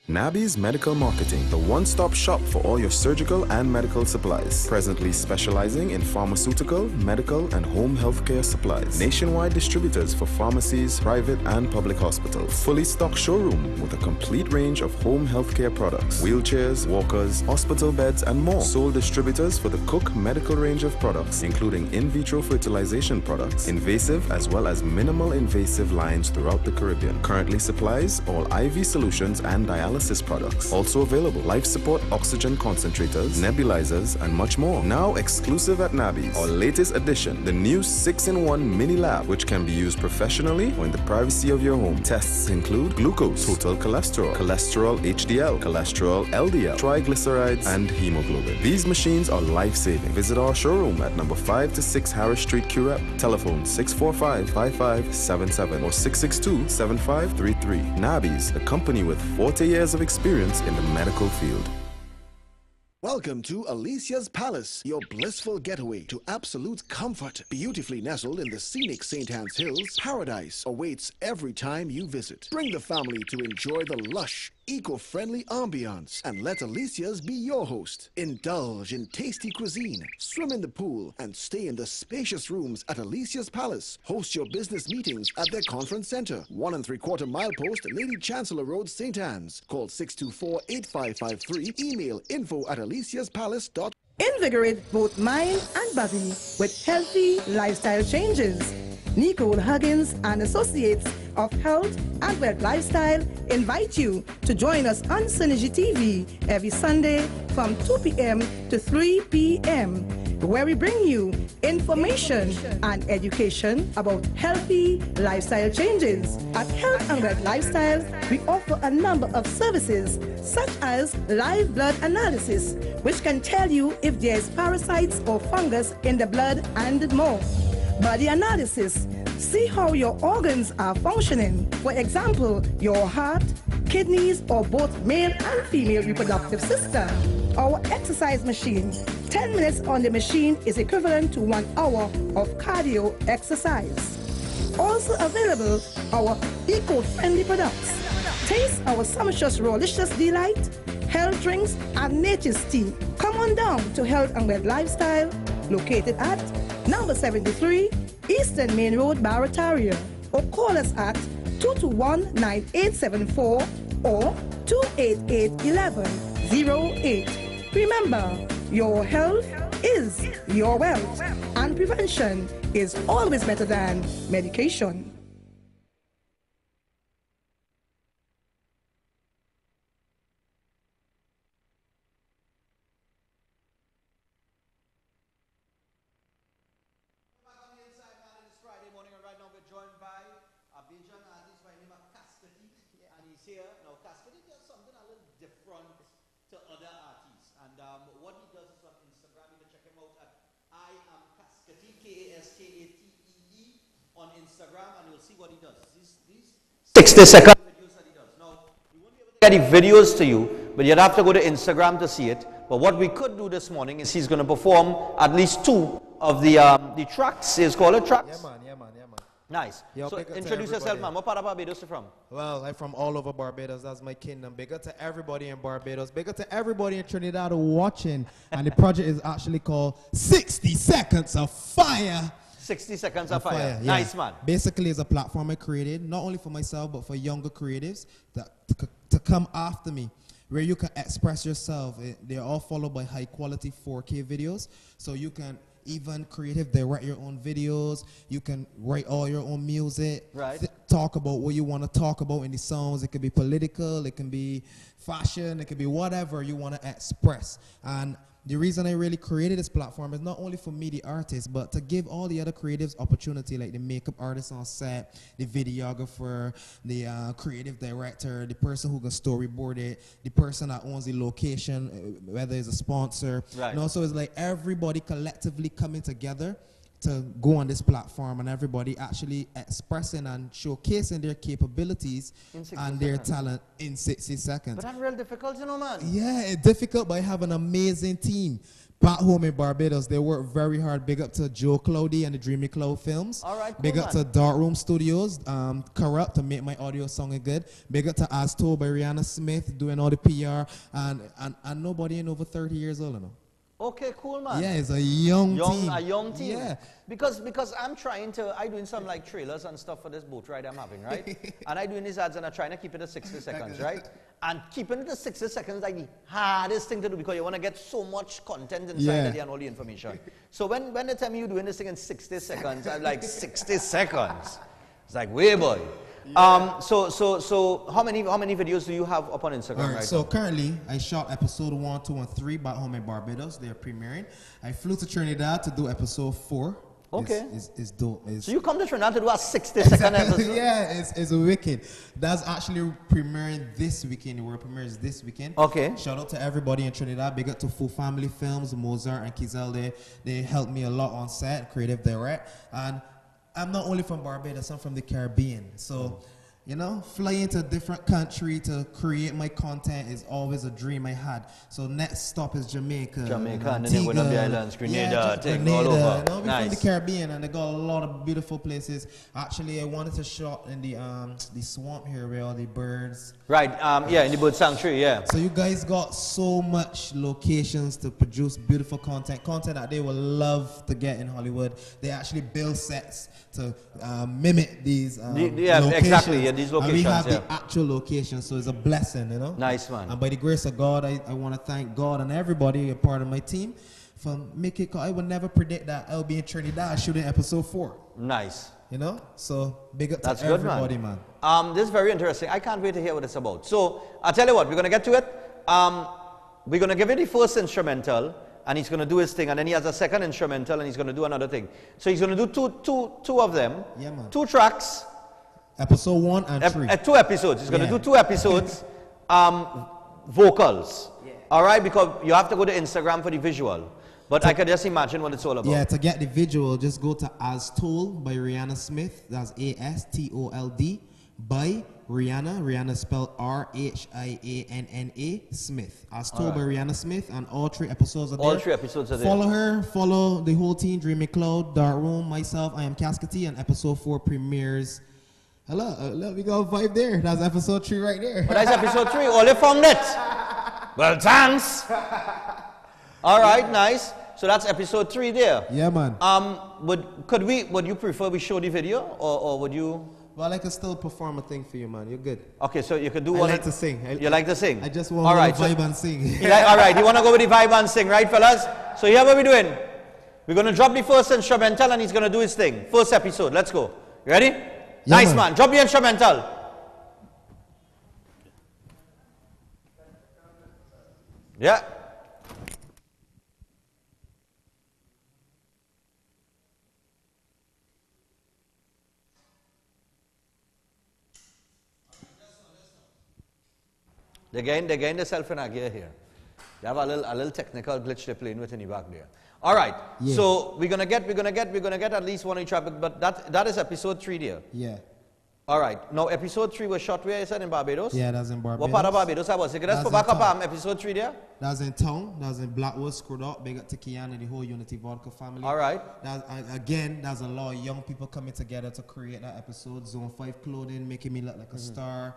Nabi's Medical Marketing, the one-stop shop for all your surgical and medical supplies. Presently specializing in pharmaceutical, medical, and home healthcare supplies. Nationwide distributors for pharmacies, private and public hospitals. Fully stocked showroom with a complete range of home healthcare products. Wheelchairs, walkers, hospital beds, and more. Sole distributors for the Cook medical range of products, including in vitro fertilization products, invasive as well as minimal invasive lines throughout the Caribbean. Currently supplies all IV solutions and dialysis products. Also available life support oxygen concentrators, nebulizers, and much more. Now exclusive at Nabi's. Our latest addition, the new 6-in-1 mini lab, which can be used professionally or in the privacy of your home. Tests include glucose, total cholesterol, cholesterol HDL, cholesterol LDL, triglycerides, and hemoglobin. These machines are life-saving. Visit our showroom at number 5 to 6 Harris Street, Curep. Telephone 645-5577 or 662-7533. Nabi's, a company with 40 years of experience in the medical field. Welcome to Alicia's Palace, your blissful getaway to absolute comfort. Beautifully nestled in the scenic St. Anne's Hills, paradise awaits every time you visit. Bring the family to enjoy the lush, eco-friendly ambiance and let Alicia's be your host. Indulge in tasty cuisine, swim in the pool, and stay in the spacious rooms at Alicia's Palace. Host your business meetings at their conference center, 1 3/4 mile post, Lady Chancellor Road, St. Anne's. Call 624-8553. Email info@aliciaspalace.com. Invigorate both mind and body with healthy lifestyle changes. Nicole Huggins and Associates of Health and Wealth Lifestyle invite you to join us on Synergy TV every Sunday from 2 p.m. to 3 p.m. where we bring you information and education about healthy lifestyle changes. At Health and Wealth Lifestyle, we offer a number of services such as live blood analysis, which can tell you if there is parasites or fungus in the blood and more. Body analysis, see how your organs are functioning. For example, your heart, kidneys, or both male and female reproductive system. Our exercise machine, 10 minutes on the machine is equivalent to 1 hour of cardio exercise. Also available, our eco-friendly products. Taste our sumptuous Rolicious Delight, health drinks, and nature's tea. Come on down to Health and Wealth Lifestyle, located at number 73, Eastern Main Road, Barataria, or call us at 221-9874 or 288-1108. Remember, your health is your wealth, and prevention is always better than medication. On Instagram, and you'll see what he does. These 60-second videos that he does. Now, we won't be able to get the videos to you, but you'd have to go to Instagram to see it. But what we could do this morning is he's going to perform at least 2 of the tracks. Is called it tracks? Yeah, man. Nice. Yo, so introduce yourself, man. What part of Barbados you from? Well, I'm from all over Barbados. That's my kingdom. Big up to everybody in Barbados. Big up to everybody in Trinidad watching. And the project is actually called 60 Seconds of Fire. 60 Seconds of Fire. Yeah. Nice, man. Basically, it's a platform I created, not only for myself, but for younger creatives to come after me, where you can express yourself. They're all followed by high-quality 4K videos, so you can even creative direct your own videos. You can write all your own music. Right. Talk about what you want to talk about in the songs. It could be political, it can be fashion, it could be whatever you want to express. And the reason I really created this platform is not only for me, the artist, but to give all the other creatives opportunity, like the makeup artist on set, the videographer, the creative director, the person who can storyboard it, the person that owns the location, whether it's a sponsor. Right. And also it's like everybody collectively coming together to go on this platform, and everybody actually expressing and showcasing their capabilities and their talent in 60 seconds. But that's real difficult, you know, man. Yeah, it's difficult, but I have an amazing team. Back home in Barbados, they work very hard. Big up to Joe Cloudy and the Dreamy Cloud Films. All right, cool, Big up to Darkroom Studios, Corrupt to make my audio sounding good. Big up to As Told by Rihanna Smith, doing all the PR. And nobody in over 30 years old, you know. Okay, cool, man. Yeah, it's a young team. A young team. Yeah. Because I'm doing some like trailers and stuff for this boat ride I'm having, right? And I'm doing these ads and I'm trying to keep it at 60 seconds, right? And keeping it at 60 seconds is like the hardest thing to do because you want to get so much content inside of it and all the information. So when they tell me you're doing this thing in 60 seconds, I'm like, 60 seconds? It's like, way boy. Yeah. So how many videos do you have up on Instagram right so now? currently, I shot episode 1, 2, and 3 back home in Barbados. They're premiering. I flew to Trinidad to do episode 4. Okay. It's dope. So you come to Trinidad to do a 60-second episode? Yeah, it's wicked. That's actually premiering this weekend. The world premiere is this weekend. Okay. Shout out to everybody in Trinidad. Big up to Full Family Films, Mozart and Kizel. They helped me a lot on set, creative direct. And I'm not only from Barbados, I'm from the Caribbean. So, you know, flying to a different country to create my content is always a dream I had. So next stop is Jamaica. Jamaica, and then one of the islands, Grenada, Grenada, all over. You know, we're Nice. from the Caribbean, and they got a lot of beautiful places. Actually, I wanted to shot in the swamp here where all the birds. Right, yeah, in the bird sanctuary, yeah. So you guys got so much locations to produce beautiful content that they will love to get in Hollywood. They actually build sets to mimic these locations. Exactly, yeah, these locations. And we have the actual locations, so it's a blessing, you know. Nice, man. And by the grace of God, I want to thank God and everybody a part of my team for making it. I would never predict that I'll be in Trinidad shooting episode 4. Nice. You know, so big up That's to good, everybody, man. man. This is very interesting. I can't wait to hear what it's about. So I'll tell you what, we're going to get to it. We're going to give you the first instrumental, and he's going to do his thing, and then he has a second instrumental, and he's going to do another thing. So he's going to do two of them, Yeah, man. 2 tracks. Episode 1 and 3. 2 episodes. He's going to do 2 episodes, vocals. Yeah. All right, because you have to go to Instagram for the visual. But I can just imagine what it's all about. Yeah, to get the visual, just go to As Told by Rihanna Smith. That's ASTOLD by Rihanna. Rihanna spelled RHIANNA Smith. As Told by Rihanna Smith, and all 3 episodes are there. All 3 episodes are there. Follow her, follow the whole team, Dreamy Cloud, Dark Room, myself, I am Cascatee, and episode 4 premieres Hello, we got a vibe there. That's episode 3 right there. Oh, that's episode 3. Oh, you found it. Well, thanks. All right, nice. So that's episode 3 there. Yeah, man. Would you prefer we show the video, or would you? Well, I can still perform a thing for you, man. You're good. Okay, so you could do I one. like to sing. You like to sing? I just want to vibe and sing. All right, you want to go with the vibe and sing, right, fellas? So here what we're doing. We're going to drop the first instrumental and he's going to do his thing. First episode. Let's go. You ready? Yeah, nice, man. Drop the instrumental. Yeah. They're getting themselves in a gear here. They have a little technical glitch they're playing with in the back there. All right. Yeah. So we're gonna get at least one each, but that is episode 3 there. Yeah. All right. Now episode 3 was shot where you said in Barbados? Yeah, that's in Barbados. What part of Barbados that was? You can just put back up episode 3 there? That's in town. That's in Blackwood, screwed up. Big up to Kian and the whole Unity Vodka family. All right. There's a lot of young people coming together to create that episode. Zone 5 clothing, making me look like a star.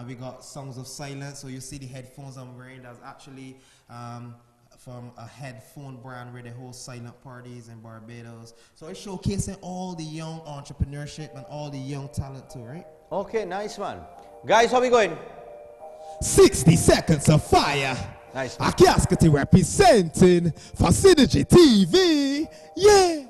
We got Songs of Silence. So you see the headphones I'm wearing. That's actually from a headphone brand where they hold silent parties in Barbados. So it's showcasing all the young entrepreneurship and all the young talent too, right? Okay, nice, man. Guys, how we going? 60 seconds of fire. Nice. A casket representing for Synergy TV. Yeah.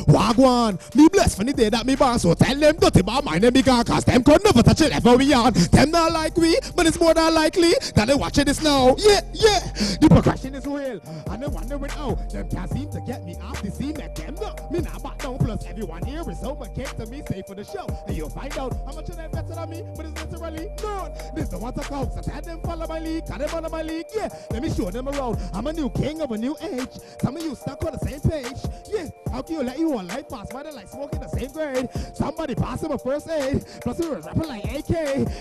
Wagwan, me blessed for the day that me born, so tell them dirty about my name because cause them could never touch it ever we on. Them not like we, but it's more than likely that they watching this now. Yeah, yeah. The progression is real, and they wondering how them can't seem to get me off the scene. Make them know me not back down. Plus everyone here is so much came to me safe for the show, and you'll find out how much of them better than me, but it's literally none. This the one to count, so tell them follow my league, cause them follow my league. Yeah, let me show them around. I'm a new king of a new age. Some of you stuck on the same page. Yeah, how can you let you on life pass by the like smoking the same grade? Somebody pass him a first aid. Plus we was rapping like AK.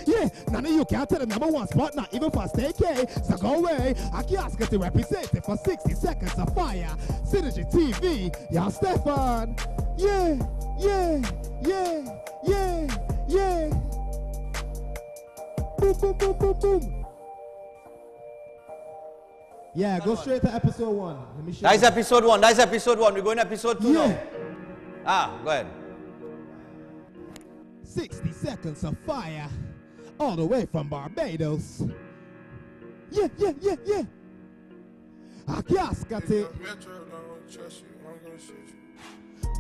Yeah, none of you can't tell the number 1 spot, not even for stay K. So go away. I can't get to represent it for 60 seconds of fire. Synergy TV, y'all Stephan. Yeah, yeah, yeah, yeah, yeah. Boom, boom, boom, boom, boom. Yeah, go straight to episode 1. Let me show That's you. episode 1. That's episode 1. We're going to episode 2 now. Go ahead. 60 seconds of fire. All the way from Barbados. Yeah, yeah, yeah, yeah. I can't get it.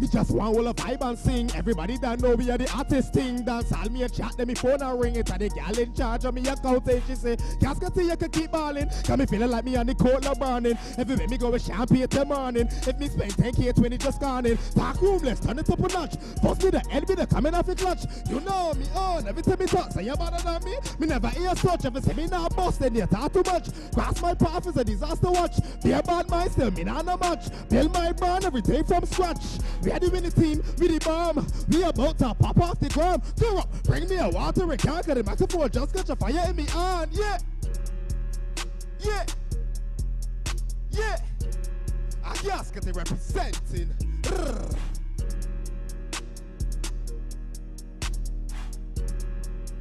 Me just want all a vibe and sing. Everybody that know we are the artist thing. Dance all me a chat, then me phone and ring it. And the gal in charge of me account. She say, Cascade, you can keep balling. Got me feeling like me on the court of burning. If you make me go with champagne till morning. If me spend 10K, 20 just gone in. Park room, let's turn it up a notch. Bust me the end, me the coming off a clutch. You know me on, every time me talk, say you better than me. Me never hear such. If you say me not bust, then you talk too much. Cross my path is a disaster watch. Be a bad mind, still me not no much. Build my brand every day from scratch. We are the winning team, we the bomb. We about to pop off the ground. Go up, bring me a water and can't get a microphone. Just catch a fire in me on. Yeah. Yeah. Yeah. I just get it representing.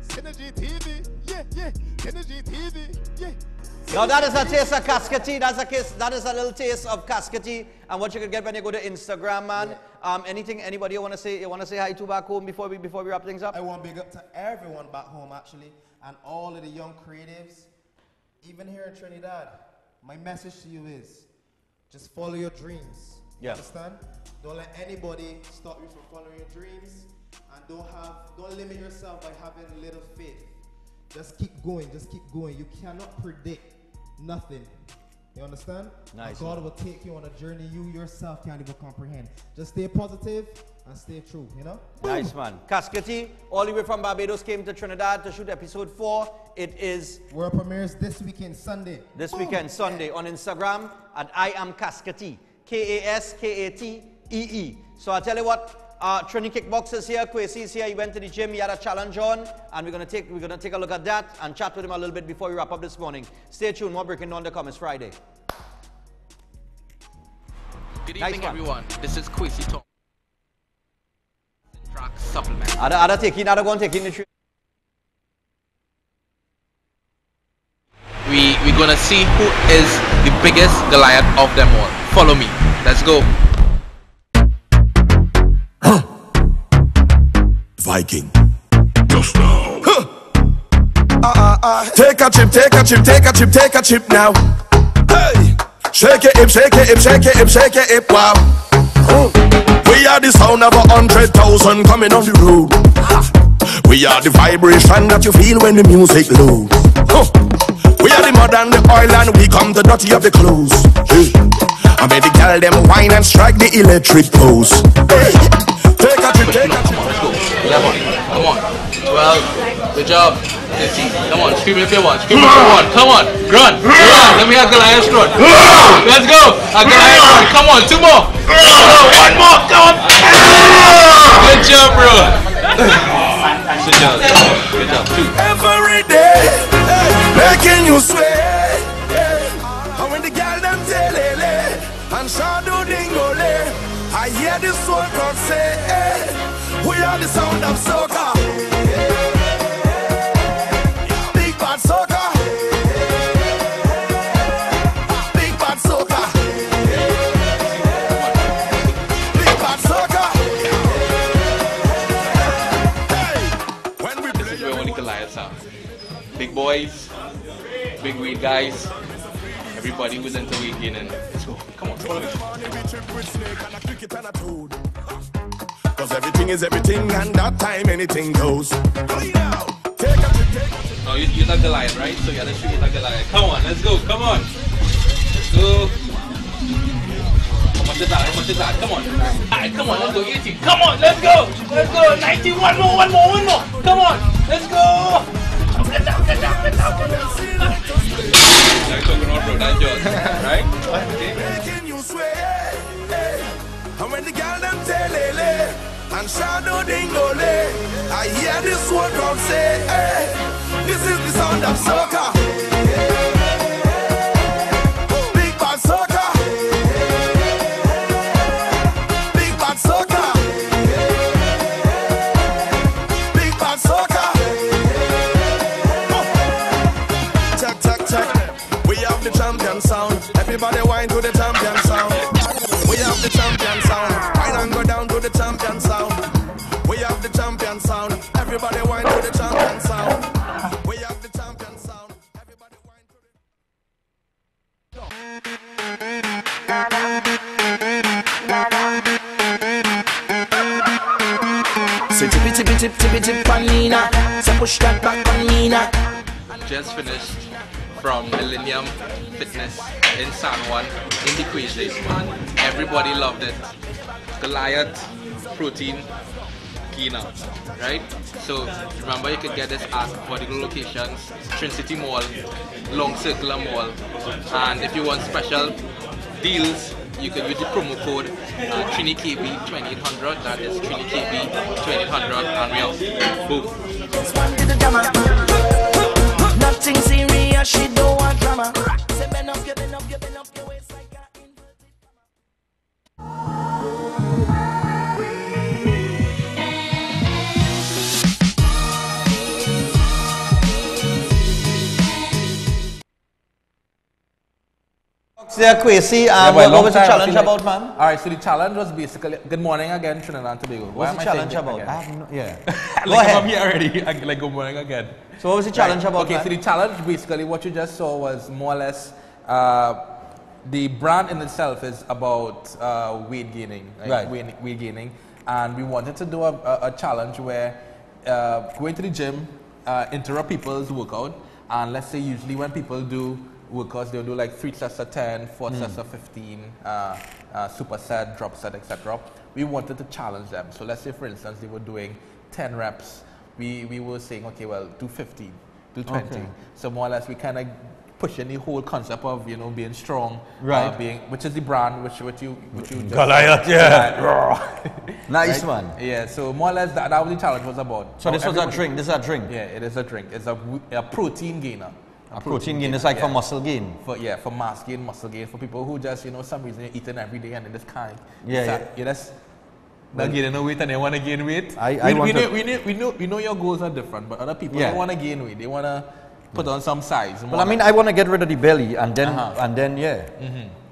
Synergy TV. Yeah, yeah. Synergy TV. Yeah. Now that is a taste of Cascade. That is a little taste of Cascade, and what you can get when you go to Instagram, man. Anybody you want to say? You want to say hi to back home before we wrap things up? I want to big up to everyone back home actually, and all of the young creatives, even here in Trinidad. My message to you is, just follow your dreams. You understand? Don't let anybody stop you from following your dreams, and don't limit yourself by having little faith. Just keep going. Just keep going. You cannot predict nothing. You understand? Nice. God will take you on a journey you yourself can't even comprehend. Just stay positive and stay true, you know? Nice, man. Cascade, all the way from Barbados, came to Trinidad to shoot episode 4. It is... World premieres this weekend, Sunday. This weekend, Sunday, on Instagram at I am Cascade. Kaskatee. So I tell you what, Trini Kickbox is here, Kwesi is here. He went to the gym, he had a challenge on, and we're gonna take a look at that and chat with him a little bit before we wrap up this morning. Stay tuned, more Breaking Dawn to come. It's Friday. Good evening, everyone. This is Kwesi talk. Tracks supplement. Are they going to take nutrition? We're gonna see who is the biggest Goliath of them all. Follow me. Let's go. Viking. Just now. Take a chip, take a chip, take a chip, take a chip now. Hey, shake it, shake it, shake it, shake it, wow. We are the sound of 100,000 coming on the road. We are the vibration that you feel when the music loads. We are the mud and the oil and we come to dirty up the clothes. I made the girl them wine and strike the electric pose. Take a trip, take a trip. 11, come on. 12, good job. 15, come on, scream if you want. Scream if you want. Come on, run. Let me have Goliath run. Let's go. A Goliath run. Come on, 2 more. One more. Come on. Good job, bro. Good job. Good job. 2. Every day, making you sweat. And when the girl them tell and shadow dingole, I hear the soul God say, we are the sound of soca. Big bad soca. Big bad soca. Big bad soca. This is where only Goliaths are. Big boys, big weed guys, everybody who's into weed gaining. Let's go. Come on, follow me. Cause everything is everything and that time anything goes. No, you're like Goliath, right? So yeah, let's shoot you like Goliath. Come on, let's go, come on. Let's go. How much is that? How much is that? Come on. Alright, come on, let's go. 80. Come on, let's go. Let's go. 90. One more. Come on, let's go. Get down. Like talking on bro, that's yours. Right? Making you sweat. And when the girl them tell and shadow dingole, I hear this word God say, this is the sound of soca. Big bad soca. Big bad soca. Big bad soca. Check. We have the champion sound. Everybody whine to the champion sound. We have the champion sound. Whine and go down to the champion sound. We have the champion sound. Everybody whine to the champion sound. We have the champion sound. Everybody whine to the. Say tippy tip panina. Say push that back panina. Just finished from Millennium Fitness in San Juan in the quiz days. Everybody loved it. Goliath protein gainer, right? So remember, you could get this at particular locations: Trinity Mall, Long Circular Mall, and if you want special deals, you can use the promo code TriniKB 2800. That is TriniKB 2800, and we are boom. Nothing serious, she don't want drama. Say bend up your waist like that. What was the challenge about, man? Alright, so the challenge was basically, good morning again, Trinidad and Tobago. What's the challenge about? Go ahead. I'm here already. Like, good morning again. So what was the challenge about? Okay, so the challenge basically, what you just saw was more or less, the brand in itself is about weight gaining, right? Weight gaining, and we wanted to do a challenge where going to the gym, interrupt people's workout, and let's say usually when people do workouts, they'll do like 3 sets of 10, 4 sets of 15, superset, drop set, etc. We wanted to challenge them. So let's say, for instance, they were doing 10 reps. We were saying, okay, well, do 15, do 20. Okay. So more or less, we kind of pushing the whole concept of, you know, being strong, right? Which is the brand which you just Goliath, yeah. Nice, right? Man. Yeah. So more or less, that was the challenge was about. So this was a drink. This is a drink. Yeah, it is a drink. It's a protein gainer. A protein gain is like for muscle gain. For mass gain, muscle gain. For people who just, you know, some reason you're eating every day and they just can't. Yeah. You just not gaining no weight and they want to gain weight. We know your goals are different, but other people they want to gain weight. They want to put on some size. Well, I mean, I want to get rid of the belly and then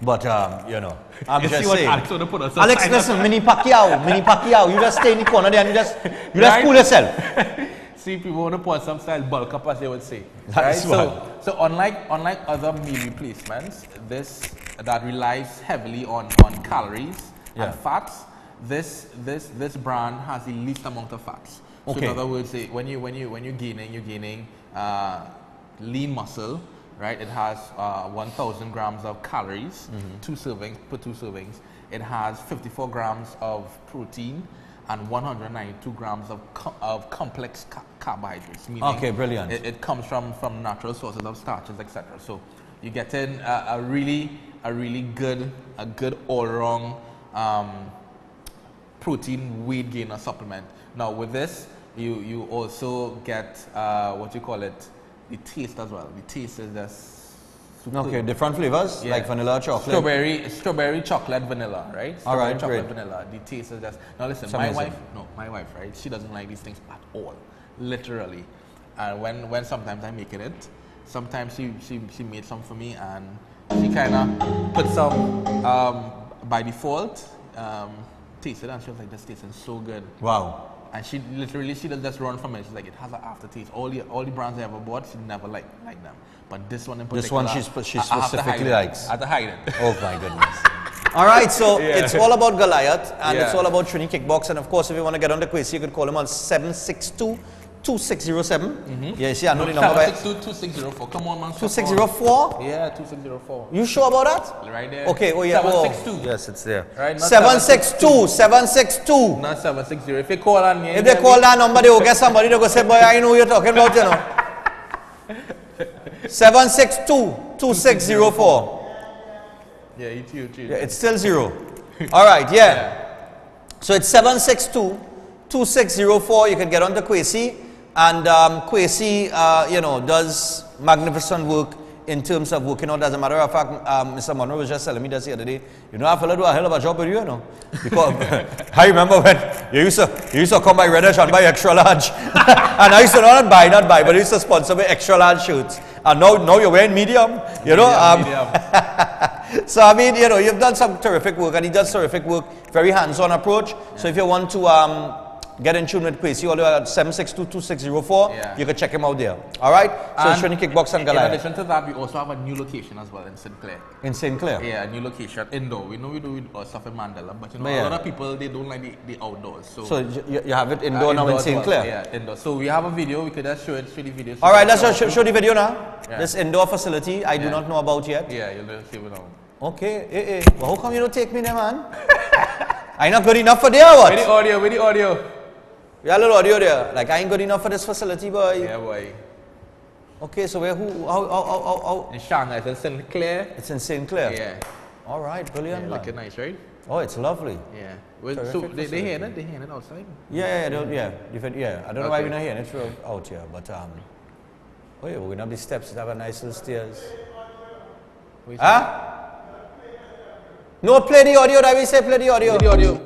But you know, I'm just saying. Alex, listen, Mini Pacquiao, you just stay in the corner there and you just pull yourself. See, people want to put some style bulk up, as they would say. Right? So unlike other meal replacements, that relies heavily on calories and fats, this brand has the least amount of fats. So in other words, when you're gaining lean muscle, right? It has 1,000 grams of calories, 2 servings. It has 54 grams of protein and 192 grams of complex carbohydrates. Meaning brilliant. It comes from natural sources of starches, etc. So you get in a really good all-around protein weight gainer supplement. Now with this, you also get what you call it, the taste as well. The taste is just superb. Different flavors like vanilla, chocolate. Strawberry, chocolate, vanilla, right? Alright, chocolate, vanilla. The taste is just. Now listen, my wife, right? She doesn't like these things at all, literally. And when sometimes I'm making it, sometimes she made some for me, and she kind of put some by default. Tasted, and she was like, "This tastes so good." Wow. And she doesn't just run from it. She's like, it has an aftertaste. All the brands I ever bought, she never liked them. But this one in particular, she specifically likes. I have to hide it. Oh my goodness. All right, so it's all about Goliath, and it's all about Trini Kickbox. And of course, if you want to get on the quiz, you could call him on 762-2607. Yeah, you see, I know the number. 762-2604. Come on, man. 2604? Yeah, 2604. You sure about that? Right there. Okay, 762. Yes, it's there. Right, 762. Not 760. If they call on if they call that number, they will get somebody to go say, boy, I know what you're talking about, you know. 762-2604. Yeah, it's still 0. All right, So it's 762-2604. You can get on to Kwesi, and Kwesi, does magnificent work in terms of working out. As a matter of fact, Mr. Monroe was just telling me this the other day. You know, I feel do a hell of a job with you, know, because I remember when you used to come by Reddish and buy extra large, and I used to not buy, but I used to sponsor me extra large shirts. And now you're wearing medium, you know. Medium. So I mean, you've done some terrific work, and he does terrific work, very hands-on approach. So if you want to get in tune with Kwesi, all the way at 762-2604, you can check him out there. All right? So it's Trini Kickbox and Goliath. In addition to that, we also have a new location as well in St. Clair. In St. Clair? Yeah, a new location, indoor. We know we do stuff in Mandela, but a lot of people, they don't like the outdoors. So you have it indoor now in St. Clair? Yeah, indoor. So we have a video, we could just show the video. All right, let's show the video now. This indoor facility, I do not know about yet. Yeah, you'll see it now. Okay, well, how come you don't take me there, man? I ain't not good enough for there, what? With the audio. Yeah, a little audio there. Like, I ain't good enough for this facility, boy. Yeah, boy. Okay, so how? In Shanghai, it's in St. Clair. It's in St. Clair? Yeah. All right, brilliant. Yeah, looking nice, right? Oh, it's lovely. Yeah. Well, so they hear it? They hear it outside? Yeah. I don't know why we're not hearing it out here, but we're going to have the steps that have a nice little stairs. Huh? No, play the audio, that we say play the audio. Play the audio.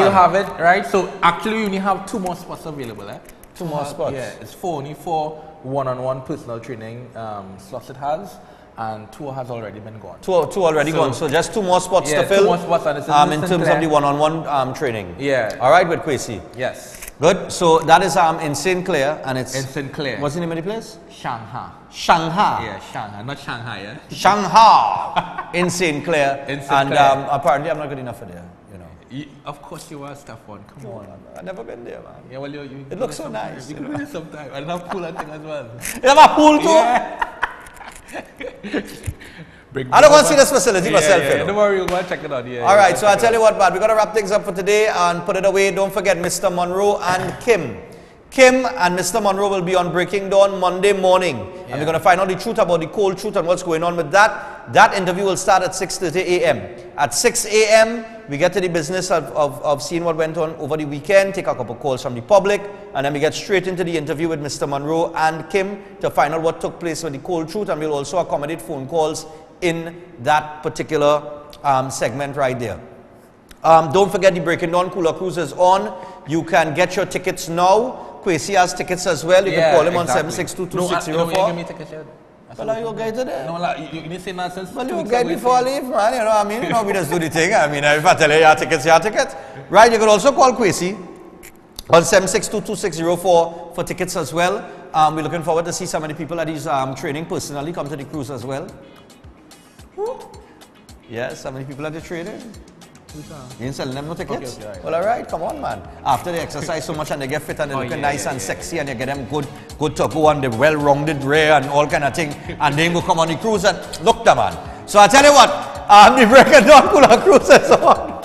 Have it, right? So actually we only have 2 more spots available, eh? 2 more spots? Yeah, it's only 4 one-on-one personal training slots it has, and 2 has already been gone. 2 already gone, so just 2 more spots to fill. 2 more spots, and it's in terms of the one-on-one training. Yeah. All right, with Kwesi. Yes. Good. So that is in St. Clair, and it's in St. Clair. What's the name of the place? Shanghai. Shanghai. Yeah, Shanghai, not Shanghai. Yeah. Shanghai in St. Clair. In St. Clair. And apparently, I'm not good enough for there. You know. Of course you are, Stephan. Come on. I've never been there, man. Yeah, well, you it looks so nice. You can do it sometime. And have pool and thing as well. You have a pool too? Yeah. I don't want to see this facility myself. Yeah. Don't worry, we'll go and check it out. Yeah. All right, so I'll tell you what, man. We're going to wrap things up for today and put it away. Don't forget Mr. Monroe and Kim. Kim and Mr. Monroe will be on Breaking Dawn Monday morning. And we're going to find out the truth about the cold truth and what's going on with that. That interview will start at 6:30 a.m. At 6 a.m., we get to the business of seeing what went on over the weekend, take a couple calls from the public, and then we get straight into the interview with Mr. Monroe and Kim to find out what took place with the cold truth, and we'll also accommodate phone calls in that particular segment right there. Don't forget the Breaking Dawn Cooler Cruise is on. You can get your tickets now. Kwesi has tickets as well. You can call him on 7622604. No, give me tickets yet. Well, are you okay today? No, like, you didn't say nonsense. Well, you get before I leave, man. You know what I mean? You know, we just do the thing. I mean, if I tell you your tickets, your tickets. Right, you can also call Kwesi on 7622604 for tickets as well. We're looking forward to see some of the people that he's training personally come to the cruise as well. Yes, some of the people that are training. You ain't selling them no tickets? Okay, well, all right, come on, man. After they exercise so much and they get fit and they're looking nice and sexy and you get them good to go on the well-rounded rear and all kind of thing, and then go come on the cruise and look the man. So I tell you what, the Breaking Dawn Cooler Cruise is on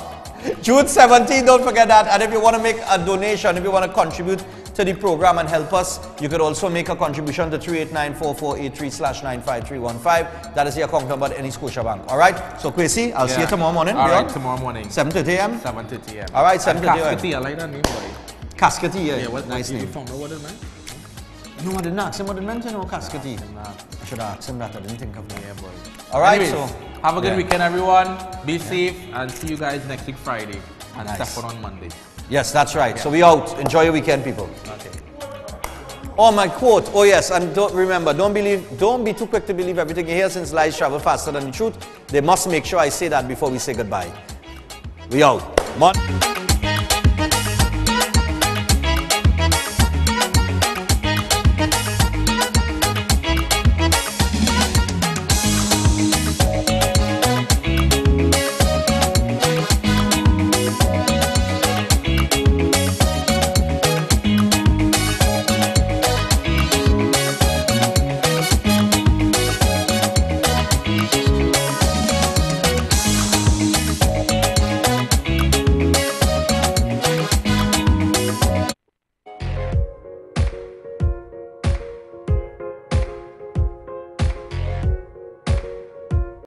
June 17th. Don't forget that. And if you want to make a donation, if you want to contribute to the program and help us, you could also make a contribution to 3894483/95315. That is the account number at any Scotia Bank. All right. So Kwesi, I'll see you tomorrow morning. All right, tomorrow morning. 7:30 a.m. 7:30 a.m. All right, 7:30 a.m. Cascati, I like that name, boy. Cascati, yeah. What nice name. You found out what it meant? No, I didn't ask him what it meant. No, Cascati. I should have asked him that. I didn't think of that. Yeah, boy. All right. Anyways, so have a good weekend, everyone. Be safe, and see you guys next week Friday, and Stephan on Monday. Yes, that's right. So we out. Enjoy your weekend, people. Okay. Oh, my quote. Oh, yes. And don't be too quick to believe everything you hear, since lies travel faster than the truth. They must make sure I say that before we say goodbye. We out.